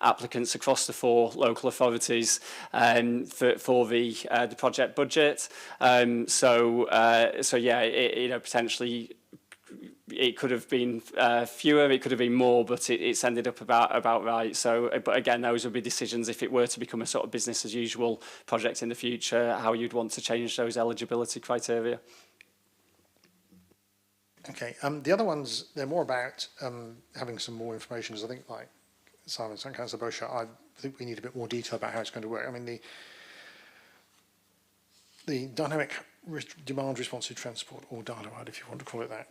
applicants across the 4 local authorities for the project budget. So yeah, potentially it could have been fewer, it could have been more, but it's ended up about right. So, but again, those would be decisions if it were to become a sort of business as usual project in the future, how you'd want to change those eligibility criteria. Okay, the other ones, they're more about having some more information, because I think, like Simon and Councillor Bosher, I think we need a bit more detail about how it's going to work. I mean, the dynamic demand responsive transport, or DARDA, if you want to call it that,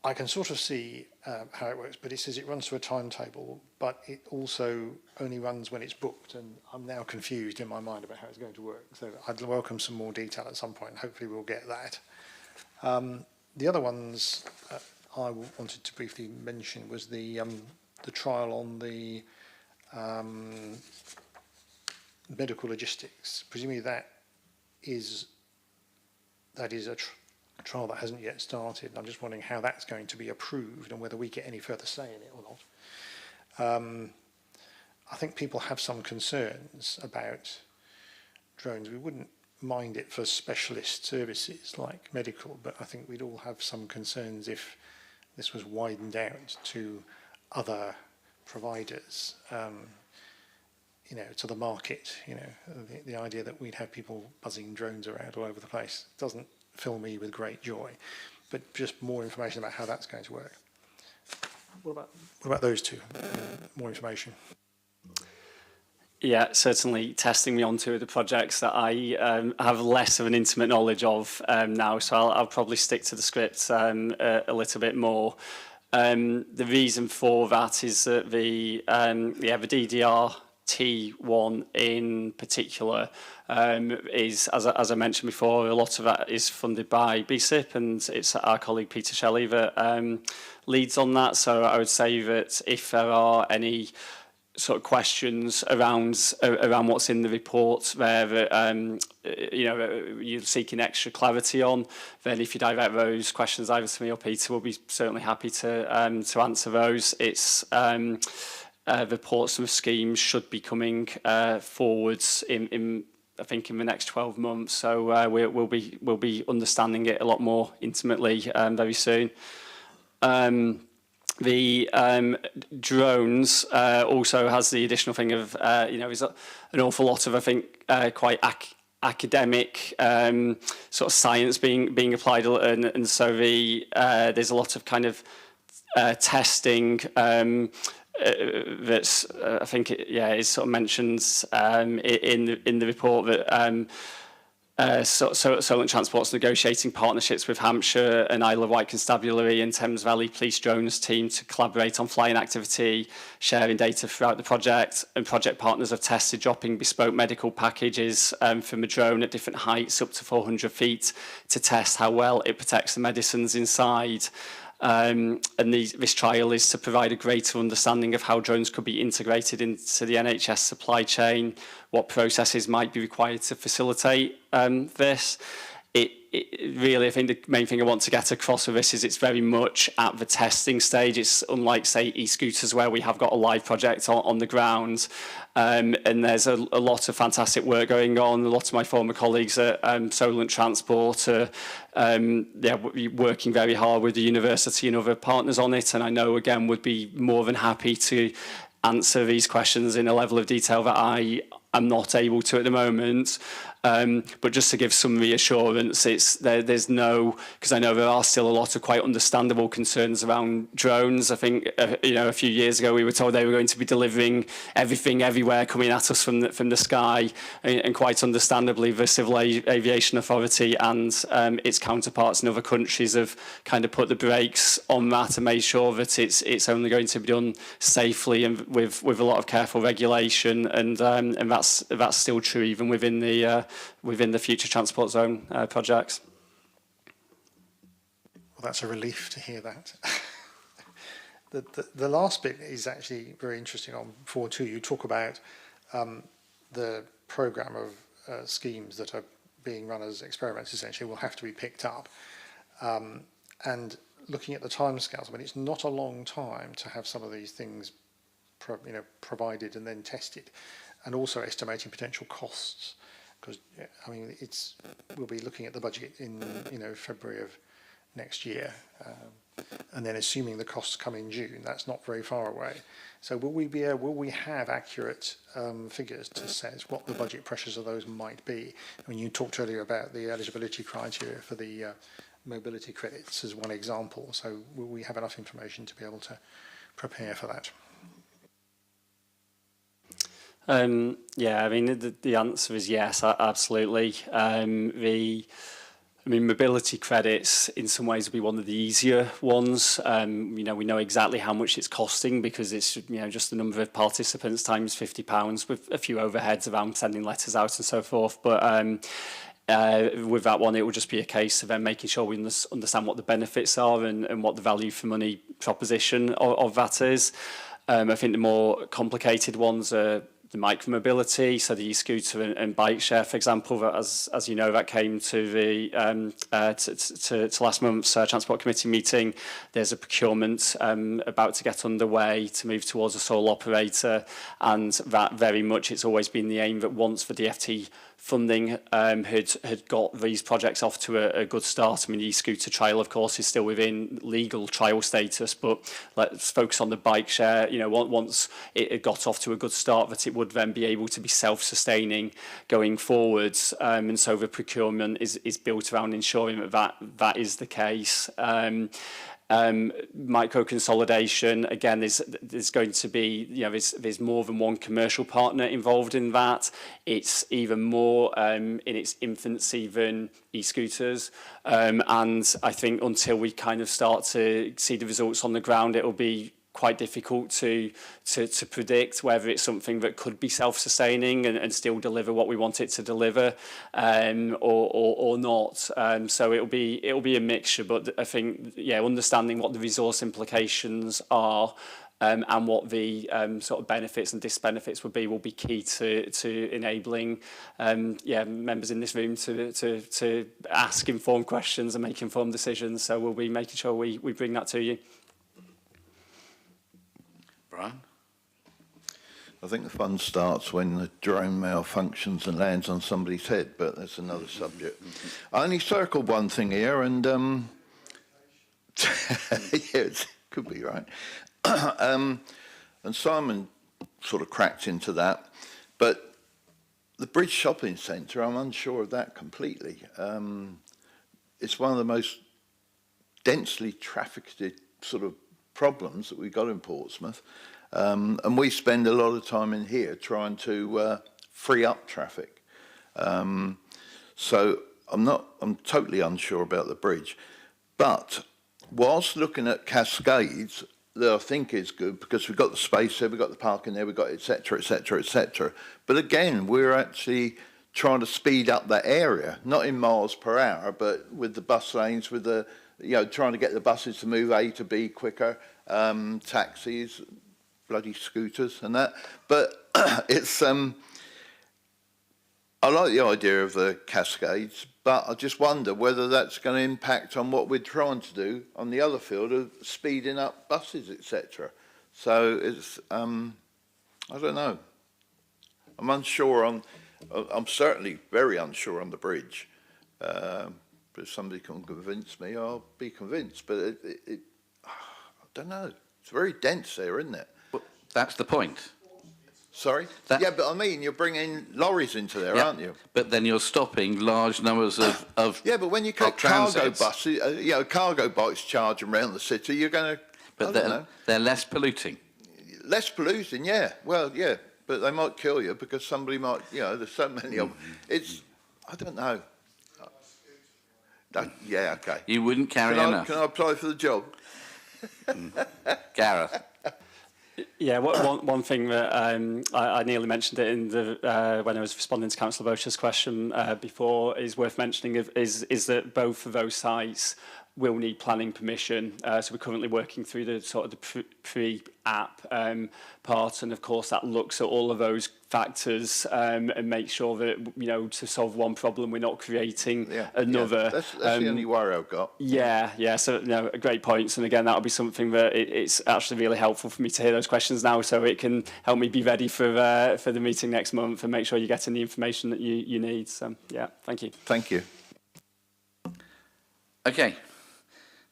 I can sort of see how it works, but it says it runs to a timetable, but it also only runs when it's booked, and I'm now confused in my mind about how it's going to work. So I'd welcome some more detail at some point, and hopefully we'll get that. The other ones I wanted to briefly mention was the trial on the medical logistics. Presumably that is a trial that hasn't yet started. I'm just wondering how that's going to be approved and whether we get any further say in it or not. I think people have some concerns about drones. We wouldn't mind it for specialist services like medical, but I think we'd all have some concerns if this was widened out to other providers, to the market. The idea that we'd have people buzzing drones around all over the place doesn't fill me with great joy, but just more information about how that's going to work. What about those two? More information. Yeah, certainly testing me on 2 of the projects that I have less of an intimate knowledge of now, so I'll probably stick to the script a little bit more. The reason for that is that the DDRT one in particular is, as I mentioned before, a lot of that is funded by BSIP, and it's our colleague Peter Shelley that leads on that. So I would say that if there are any sort of questions around what's in the report there that you're seeking extra clarity on, then if you divert those questions either to me or Peter, we'll be certainly happy to answer those. It's the Portsmouth scheme should be coming forwards in I think, in the next 12 months. So we'll be understanding it a lot more intimately very soon. The drones also has the additional thing of, there's an awful lot of, I think, quite academic sort of science being applied, and so there's a lot of kind of testing that's I think it sort of mentions in the report that Solent Transport's negotiating partnerships with Hampshire and Isle of Wight Constabulary and Thames Valley Police Drones team to collaborate on flying activity, sharing data throughout the project, and project partners have tested dropping bespoke medical packages from a drone at different heights up to 400 feet to test how well it protects the medicines inside. And this trial is to provide a greater understanding of how drones could be integrated into the NHS supply chain, what processes might be required to facilitate this. It really, I think the main thing I want to get across with this is it's very much at the testing stage. It's unlike, say, e-scooters, where we have got a live project on the ground. And there's a lot of fantastic work going on. A lot of my former colleagues at Solent Transport are working very hard with the university and other partners on it. And I know, again, would be more than happy to answer these questions in a level of detail that I am not able to at the moment. But just to give some reassurance, there's no, because I know there are still a lot of quite understandable concerns around drones. I think a few years ago we were told they were going to be delivering everything everywhere coming at us from the sky, and quite understandably the Civil Aviation Authority and its counterparts in other countries have kind of put the brakes on that and made sure that it's only going to be done safely and with a lot of careful regulation, and that's still true even within the Future Transport Zone projects. Well, that's a relief to hear that. The last bit is actually very interesting on 4.2. You talk about the programme of schemes that are being run as experiments, essentially, will have to be picked up. And looking at the timescales, I mean, it's not a long time to have some of these things provided and then tested, and also estimating potential costs. Because I mean, we'll be looking at the budget in February of next year, and then assuming the costs come in June, that's not very far away. So will we have accurate figures to say what the budget pressures of those might be? I mean, you talked earlier about the eligibility criteria for the mobility credits as one example. So will we have enough information to be able to prepare for that? Yeah, I mean, the answer is yes, absolutely. Mobility credits in some ways will be one of the easier ones. We know exactly how much it's costing because it's just the number of participants times £50 with a few overheads around sending letters out and so forth. But with that one, it will just be a case of them making sure we understand what the benefits are and what the value for money proposition of that is. I think the more complicated ones are the micromobility, so the e-scooter and bike share, for example, that as you know, that came to the to last month's Transport Committee meeting. There's a procurement about to get underway to move towards a sole operator, and that very much it's always been the aim that once the DFT funding had got these projects off to a good start. I mean, the e-scooter trial, of course, is still within legal trial status, but let's focus on the bike share. Once it had got off to a good start, that it would then be able to be self-sustaining going forwards. And so the procurement is built around ensuring that is the case. Micro consolidation, again, there's going to be, there's more than one commercial partner involved in that. It's even more in its infancy than e-scooters, and I think until we kind of start to see the results on the ground, it will be quite difficult to predict whether it's something that could be self-sustaining and still deliver what we want it to deliver, or not. So it'll be a mixture, but I think understanding what the resource implications are and what the sort of benefits and disbenefits will be key to enabling members in this room to ask informed questions and make informed decisions. So we'll be making sure we bring that to you. Brian? I think the fun starts when the drone malfunctions and lands on somebody's head, but that's another subject. I only circled one thing here, and yeah, it could be right. And Simon sort of cracked into that, but the Bridge Shopping Centre, I'm unsure of that completely. It's one of the most densely trafficked sort of problems that we've got in Portsmouth. And we spend a lot of time in here trying to free up traffic. So I'm totally unsure about the bridge. But whilst looking at Cascades, that I think is good because we've got the space there, we've got the parking there, we've got et cetera, et cetera, et cetera. But again, we're actually trying to speed up that area, not in miles per hour, but with the bus lanes, with the, trying to get the buses to move A to B quicker, taxis, bloody scooters and that. But it's, I like the idea of the Cascades, but I just wonder whether that's going to impact on what we're trying to do on the other field of speeding up buses, etc. So it's, I don't know. I'm unsure on, I'm certainly very unsure on the bridge. But if somebody can convince me, I'll be convinced. But I don't know. It's very dense there, isn't it? Well, that's the point. Sorry? Yeah, but I mean, you're bringing lorries into there, aren't you? But then you're stopping large numbers of yeah, but when you get cargo buses, cargo bikes charging around the city, you're going to, But they're less polluting. Less polluting, yeah. Well, yeah, but they might kill you because somebody might, there's so many of them. It's, I don't know. Yeah, okay. You wouldn't carry enough. Can I apply for the job? Gareth. Yeah, one thing that I nearly mentioned it in the when I was responding to Councillor Bocha's question before is worth mentioning is that both of those sites will need planning permission. So we're currently working through the sort of the pre-app part, and of course that looks at all of those factors and make sure that to solve one problem we're not creating another. Yeah. That's the only worry I've got. Yeah. So great points, and again that'll be something that it's actually really helpful for me to hear those questions now, so it can help me be ready for the meeting next month and make sure you're getting the information that you need. So yeah, thank you. Thank you. Okay.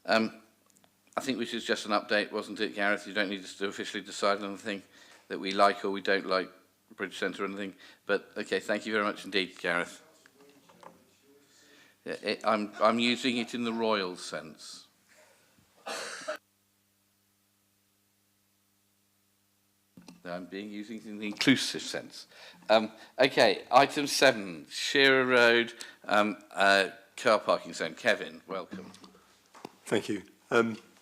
I think this is just an update, wasn't it, Gareth? You don't need us to officially decide on anything that we like or we don't like Bridge Centre or anything. But okay, thank you very much indeed, Gareth. Yeah, I'm using it in the royal sense. No, I'm using it in the inclusive sense. Okay, item 7, Shearer Road car parking zone. Kevin, welcome. Thank you.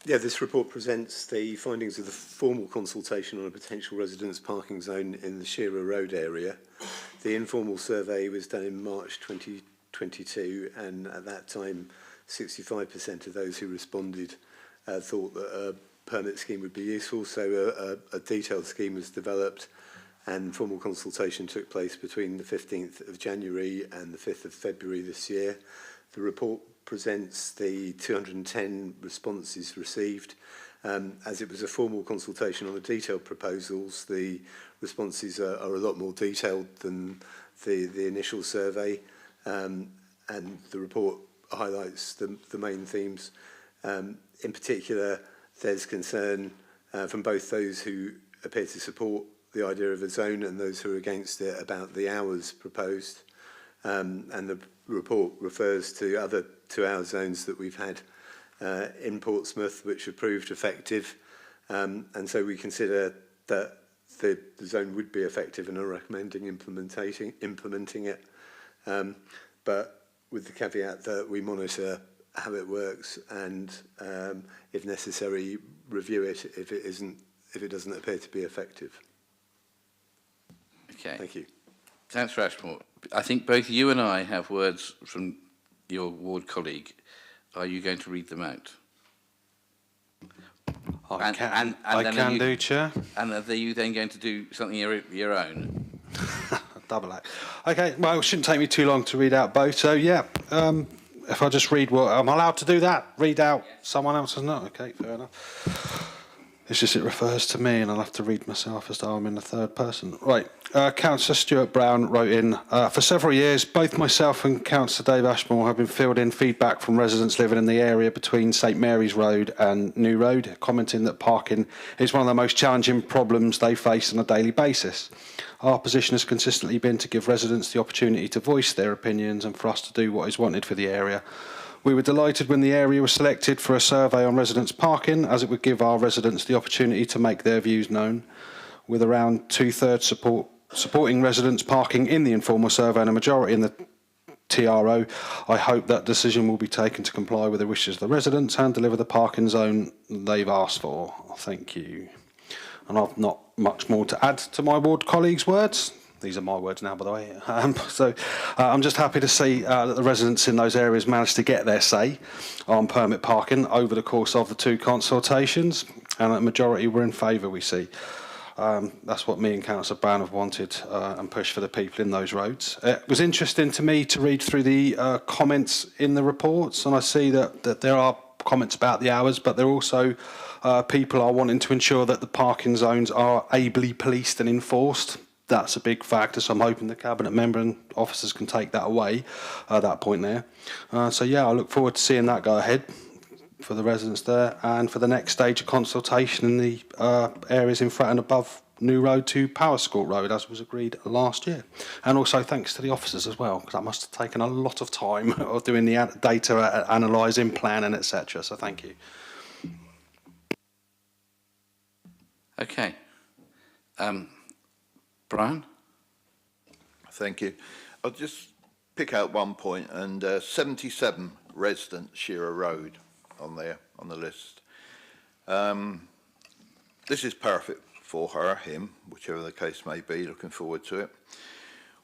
This report presents the findings of the formal consultation on a potential residence parking zone in the Shearer Road area. The informal survey was done in March 2022, and at that time 65% of those who responded thought that a permit scheme would be useful, so a detailed scheme was developed, and formal consultation took place between the 15th of January and the 5th of February this year. The report presents the 210 responses received. As it was a formal consultation on the detailed proposals, the responses are a lot more detailed than the initial survey, and the report highlights the main themes. In particular, there's concern from both those who appear to support the idea of a zone and those who are against it about the hours proposed. And the report refers to other 2-hour zones that we've had in Portsmouth, which have proved effective. And so we consider that the zone would be effective and are recommending implementing it. But with the caveat that we monitor how it works and, if necessary, review it if it doesn't appear to be effective. Okay. Thank you. Councillor Ashmore, I think both you and I have words from your ward colleague. Are you going to read them out? I can do, Chair. And are you then going to do something your own? Double act. Okay, well, it shouldn't take me too long to read out both. So, yeah, if I just read what... I'm allowed to do that? Read out someone else's? No? Okay, fair enough. It's just it refers to me, and I'll have to read myself as though I'm in the third person. Right. Councillor Stuart Brown wrote in, for several years, both myself and Councillor Dave Ashmore have been fielding feedback from residents living in the area between St Mary's Road and New Road, commenting that parking is one of the most challenging problems they face on a daily basis. Our position has consistently been to give residents the opportunity to voice their opinions and for us to do what is wanted for the area. We were delighted when the area was selected for a survey on residents' parking, as it would give our residents the opportunity to make their views known. With around two-thirds supporting residents parking in the informal survey and a majority in the TRO, I hope that decision will be taken to comply with the wishes of the residents and deliver the parking zone they've asked for. Thank you. And I've not much more to add to my ward colleagues' words. These are my words now, by the way. I'm just happy to see that the residents in those areas managed to get their say on permit parking over the course of the two consultations, and that the majority were in favour, we see. That's what me and Councillor Brown have wanted and pushed for the people in those roads. It was interesting to me to read through the comments in the reports, and I see that there are comments about the hours, but there are also people are wanting to ensure that the parking zones are ably policed and enforced. That's a big factor, so I'm hoping the Cabinet member and officers can take that away at that point there. So yeah, I look forward to seeing that go ahead for the residents there and for the next stage of consultation in the areas in front and above New Road to Powerscourt Road, as was agreed last year. And also thanks to the officers as well, because that must have taken a lot of time of doing the data analysing, planning, etc. So thank you. Okay. Brian? Thank you. I'll just pick out one point, and 77 residents Shearer Road on there, on the list. This is perfect for her, him, whichever the case may be, looking forward to it.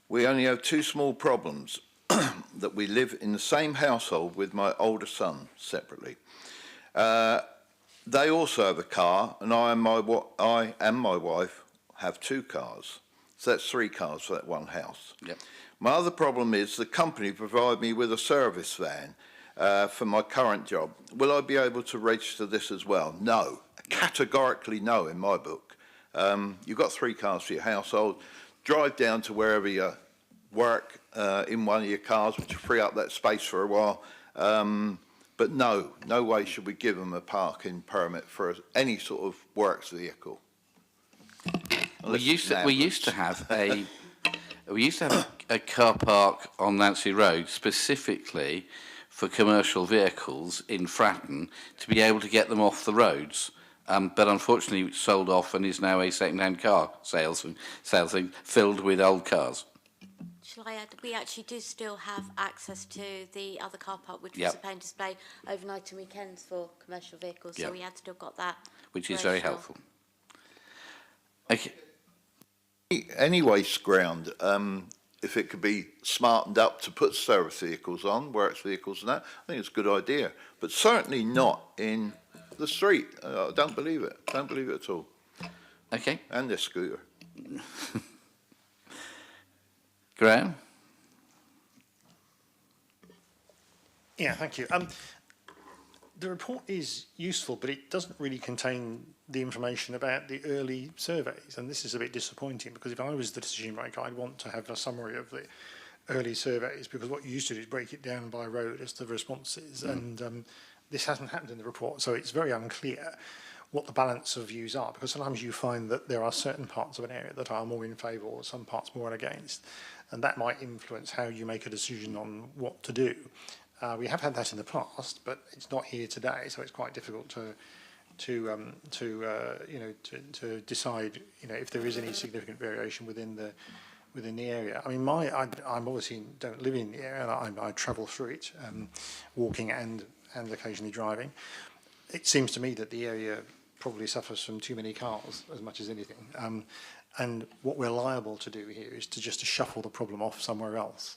We only have two small problems, that we live in the same household with my older son separately. They also have a car, and I and my wife have two cars. So that's 3 cars for that one house. Yep. My other problem is the company provide me with a service van for my current job. Will I be able to register this as well? No, categorically no in my book. You've got 3 cars for your household. Drive down to wherever you work in one of your cars, which will free up that space for a while. But no way should we give them a parking permit for any sort of works vehicle. We used to have a car park on Nancy Road specifically for commercial vehicles in Fratton to be able to get them off the roads, but unfortunately it's sold off and is now a second-hand car sales thing filled with old cars. Shall I add? We actually do still have access to the other car park, which was a pay and display overnight and weekends for commercial vehicles. So we had still got that, which is very helpful. Okay. Any waste ground, if it could be smartened up to put service vehicles on, works vehicles and that, I think it's a good idea. But certainly not in the street. I don't believe it. Don't believe it at all. Okay. And this scooter. Graham? Yeah, thank you. The report is useful, but it doesn't really contain the information about the early surveys, and this is a bit disappointing because if I was the decision maker, I'd want to have a summary of the early surveys, because what you used to do is break it down by road as to the responses, and this hasn't happened in the report, so it's very unclear what the balance of views are, because sometimes you find that there are certain parts of an area that are more in favour or some parts more against, and that might influence how you make a decision on what to do. We have had that in the past, but it's not here today, so it's quite difficult to decide, if there is any significant variation within the area. I mean, I'm obviously don't live in the area, and I travel through it, walking and occasionally driving. It seems to me that the area probably suffers from too many cars as much as anything. And what we're liable to do here is to shuffle the problem off somewhere else.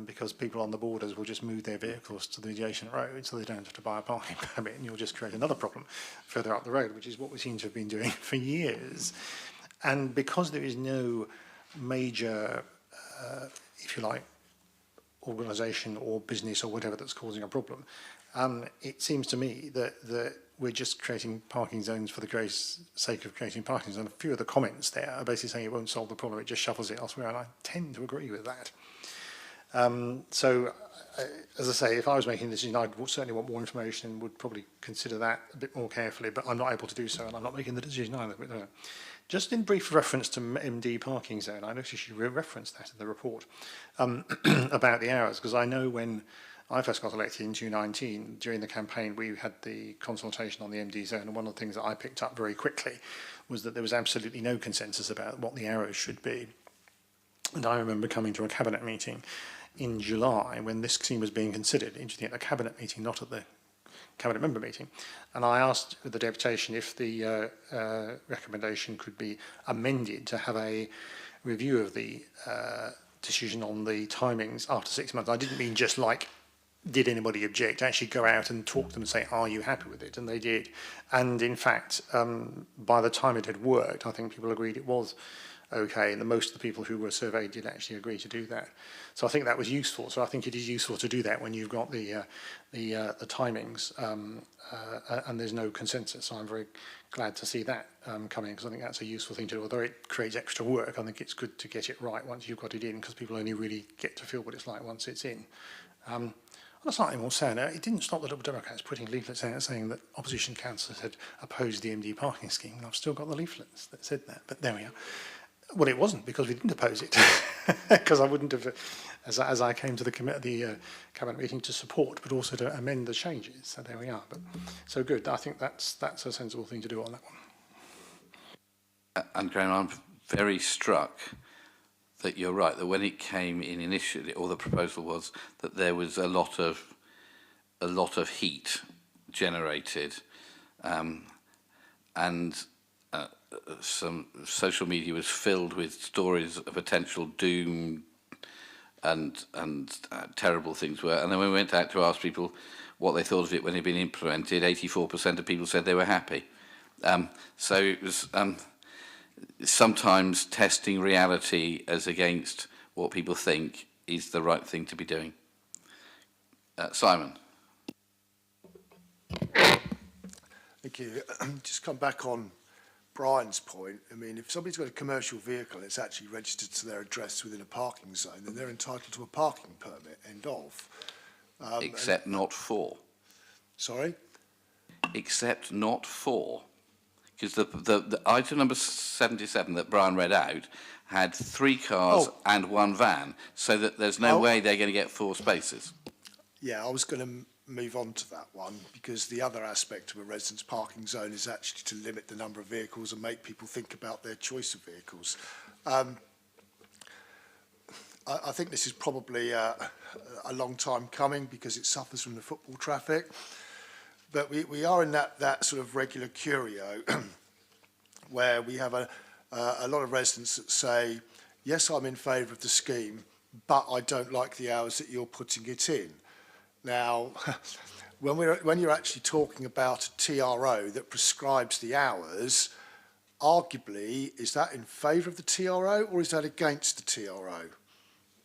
Because people on the borders will just move their vehicles to the adjacent road, so they don't have to buy a parking permit, and you'll just create another problem further up the road, which is what we seem to have been doing for years. And because there is no major, if you like, organisation or business or whatever that's causing a problem. It seems to me that we're just creating parking zones for the sake of creating parking zones. And a few of the comments there are basically saying it won't solve the problem, it just shuffles it elsewhere, and I tend to agree with that. As I say, if I was making a decision, I'd certainly want more information and would probably consider that a bit more carefully, but I'm not able to do so, and I'm not making the decision either. But, just in brief reference to MD parking zone, I noticed you referenced that in the report about the hours, because I know when I first got elected in 2019, during the campaign, we had the consultation on the MD zone, and one of the things that I picked up very quickly was that there was absolutely no consensus about what the hours should be. And I remember coming to a cabinet meeting in July when this scheme was being considered, interestingly at the cabinet meeting, not at the cabinet member meeting, and I asked the deputation if the recommendation could be amended to have a review of the decision on the timings after 6 months. I didn't mean just like, did anybody object? Actually go out and talk to them and say, are you happy with it? And they did. And in fact, by the time it had worked, I think people agreed it was okay, and most of the people who were surveyed did actually agree to do that. So I think that was useful. So I think it is useful to do that when you've got the timings and there's no consensus. So I'm very glad to see that coming, because I think that's a useful thing to do. Although it creates extra work, I think it's good to get it right once you've got it in, because people only really get to feel what it's like once it's in. On a slightly more sad note, it didn't stop the Liberal Democrats putting leaflets out saying that opposition councillors had opposed the MD parking scheme, and I've still got the leaflets that said that, but there we are. Well, it wasn't, because we didn't oppose it, because I wouldn't have, as I came to the cabinet meeting to support, but also to amend the changes. So there we are. But so good. I think that's a sensible thing to do on that one. And Graham, I'm very struck that you're right, that when it came in initially, or the proposal was that there was a lot of heat generated, and some social media was filled with stories of potential doom and terrible things were. And then when we went out to ask people what they thought of it when it had been implemented, 84% of people said they were happy. So it was sometimes testing reality as against what people think is the right thing to be doing. Simon. Thank you. Just come back on Brian's point. I mean, if somebody's got a commercial vehicle and it's actually registered to their address within a parking zone, then they're entitled to a parking permit, end of. Except not for. Sorry? Except not for. Because the item number 77 that Brian read out had 3 cars and 1 van, so that there's no way they're going to get 4 spaces. Yeah, I was going to move on to that one, because the other aspect of a residence parking zone is actually to limit the number of vehicles and make people think about their choice of vehicles. I think this is probably a long time coming, because it suffers from the football traffic. But we are in that sort of regular curio where we have a lot of residents that say, yes, I'm in favour of the scheme, but I don't like the hours that you're putting it in. Now, when you're actually talking about a TRO that prescribes the hours, arguably, is that in favour of the TRO or is that against the TRO?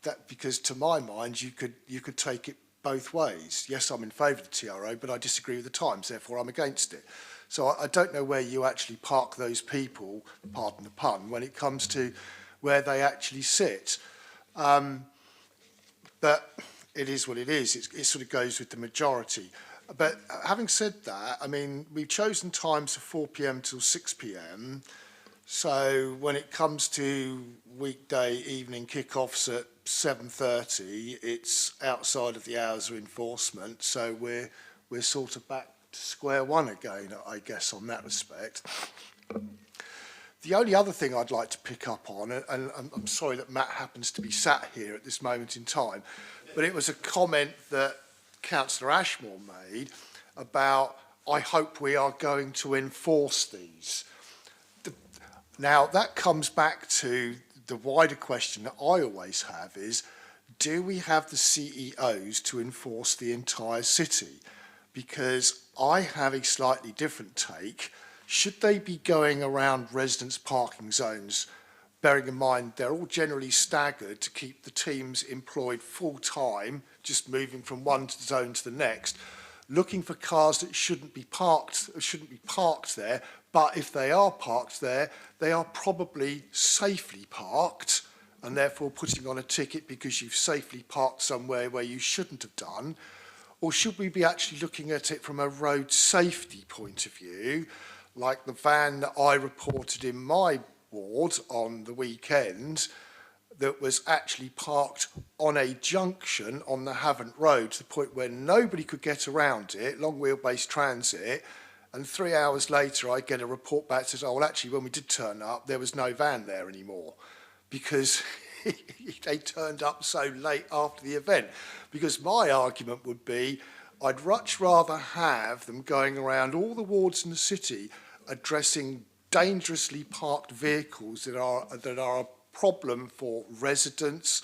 That, because to my mind, you could take it both ways. Yes, I'm in favour of the TRO, but I disagree with the times, therefore I'm against it. So I don't know where you actually park those people, pardon the pun, when it comes to where they actually sit. But it is what it is. It sort of goes with the majority. But having said that, I mean, we've chosen times from 4 p.m. till 6 p.m. So when it comes to weekday evening kick-offs at 7:30, it's outside of the hours of enforcement. So we're sort of back to square one again, I guess, on that respect. The only other thing I'd like to pick up on, and I'm sorry that Matt happens to be sat here at this moment in time, but it was a comment that Councillor Ashmore made about, I hope we are going to enforce these. Now, that comes back to the wider question that I always have is, do we have the CEOs to enforce the entire city? Because I have a slightly different take. Should they be going around residence parking zones bearing in mind they're all generally staggered to keep the teams employed full time, just moving from one zone to the next, looking for cars that shouldn't be parked there, but if they are parked there, they are probably safely parked, and therefore putting on a ticket because you've safely parked somewhere where you shouldn't have done? Or should we be actually looking at it from a road safety point of view, like the van that I reported in my ward on the weekend that was actually parked on a junction on the Havant Road to the point where nobody could get around it, long wheelbase transit, and 3 hours later I get a report back that says, oh, well, actually, when we did turn up, there was no van there anymore because they turned up so late after the event. Because my argument would be, I'd much rather have them going around all the wards in the city addressing dangerously parked vehicles that are a problem for residents,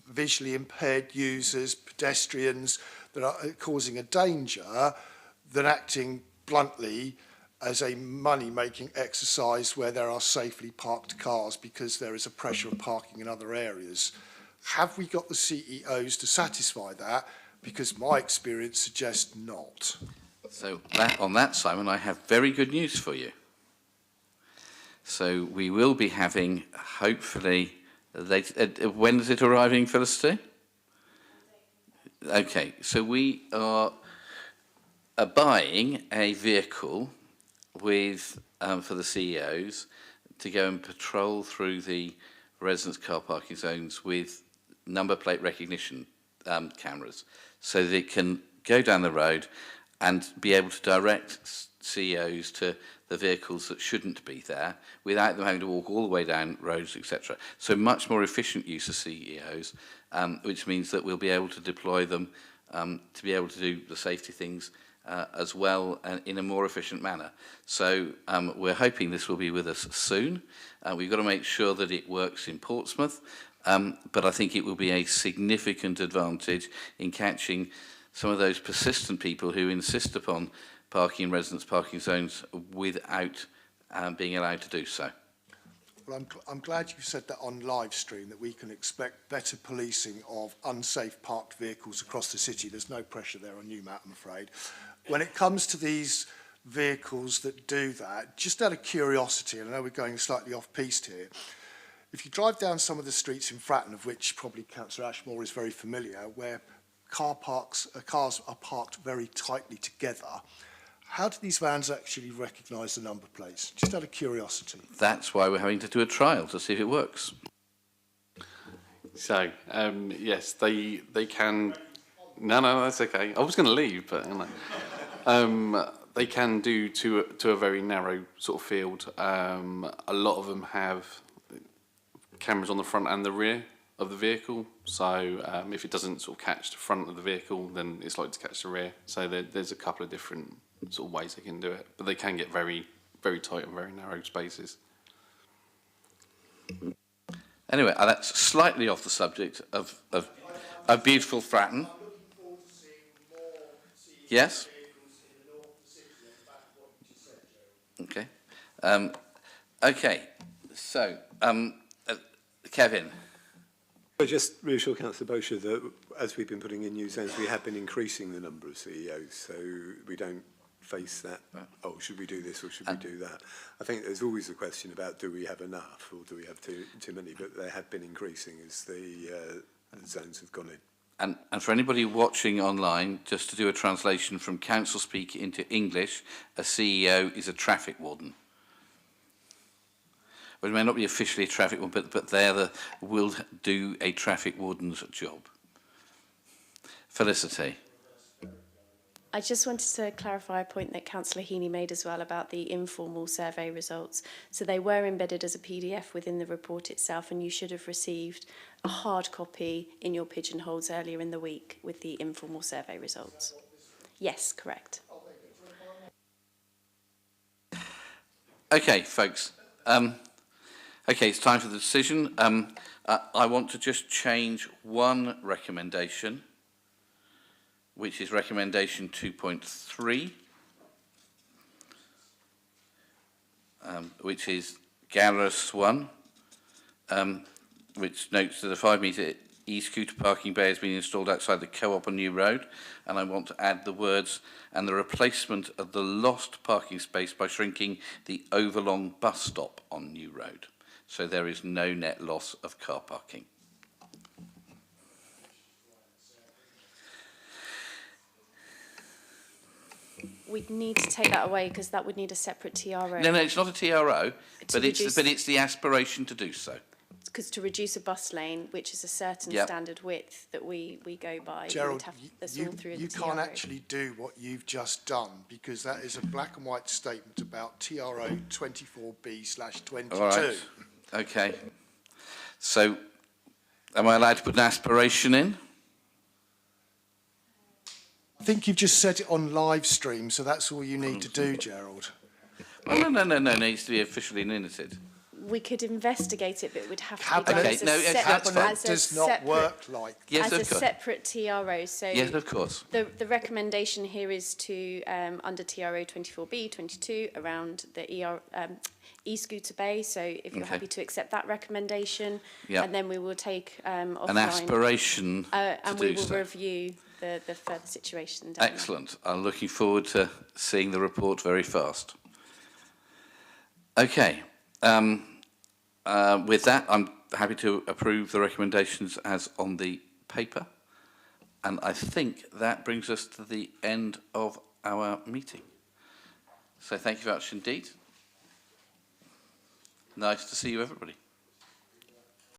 visually impaired users, pedestrians that are causing a danger, than acting bluntly as a money-making exercise where there are safely parked cars because there is a pressure of parking in other areas. Have we got the CEOs to satisfy that? Because my experience suggests not. So On that, Simon, I have very good news for you. So we will be having, hopefully, when is it arriving, Felicity? Okay, so we are buying a vehicle with for the CEOs to go and patrol through the residence car parking zones with number plate recognition cameras, so that it can go down the road and be able to direct CEOs to the vehicles that shouldn't be there without them having to walk all the way down roads, etc. So much more efficient use of CEOs, which means that we'll be able to deploy them to be able to do the safety things as well and in a more efficient manner. So we're hoping this will be with us soon. We've got to make sure that it works in Portsmouth, but I think it will be a significant advantage in catching some of those persistent people who insist upon parking in residence parking zones without being allowed to do so. Well, I'm glad you said that on live stream, that we can expect better policing of unsafe parked vehicles across the city. There's no pressure there on you, Matt, I'm afraid. When it comes to these vehicles that do that, just out of curiosity, and I know we're going slightly off-piste here, if you drive down some of the streets in Fratton, of which probably Councillor Ashmore is very familiar, where cars are parked very tightly together, how do these vans actually recognise the number plates? Just out of curiosity. That's why we're having to do a trial to see if it works. So, yes, they can... No, that's okay. I was going to leave, but... they can do to a very narrow sort of field. A lot of them have cameras on the front and the rear of the vehicle. So if it doesn't sort of catch the front of the vehicle, then it's likely to catch the rear. So there's a couple of different sort of ways they can do it, but they can get very, very tight and very narrow spaces. Anyway, that's slightly off the subject of beautiful Fratton. Yes? Okay. Okay. So, Kevin. I just reassure Councillor Bosher that as we've been putting in new zones, we have been increasing the number of CEOs, so we don't face that, oh, should we do this or should we do that? I think there's always a question about, do we have enough or do we have too many, but they have been increasing as the zones have gone in. And for anybody watching online, just to do a translation from council speak into English, a CEO is a traffic warden. Well, it may not be officially a traffic warden, but will do a traffic warden's job. Felicity. I just wanted to clarify a point that Councillor Heaney made as well about the informal survey results. So they were embedded as a PDF within the report itself, and you should have received a hard copy in your pigeonholes earlier in the week with the informal survey results. Yes, correct. Okay, folks. Okay, it's time for the decision. I want to just change one recommendation, which is recommendation 2.3, which is Gareth Swan which notes that a 5-metre e-scooter parking bay has been installed outside the Co-op on New Road, and I want to add the words, and the replacement of the lost parking space by shrinking the overlong bus stop on New Road. So there is no net loss of car parking. We'd need to take that away because that would need a separate TRO. No, it's not a TRO, but reduce- it's the aspiration to do so. Because to reduce a bus lane, which is a certain Yep. standard width that we go by, Gerald, we'd have this all through you the can't TRO. actually do what you've just done because that is a black and white statement about TRO 24B/22. All right. Okay. So, am I allowed to put an aspiration in? I think you've just set it on live stream, so that's all you need to do, Gerald. Oh, no, it needs to be officially minuted. We could investigate it, but it would have to be Cabinet- done Okay, as a no, it's separate, fine. as a Does not separate- work like Yes, as of a course. separate TRO. So Yes, of course. the recommendation here is to under TRO 24B 22 around the e-scooter bay. So if you're Okay. happy to accept that recommendation, Yeah. and then we will take offline An aspiration to and we do will so. review the further situation. down there. Excellent. I'm looking forward to seeing the report very fast. Okay. With that, I'm happy to approve the recommendations as on the paper. And I think that brings us to the end of our meeting. So thank you very much indeed. Nice to see you, everybody.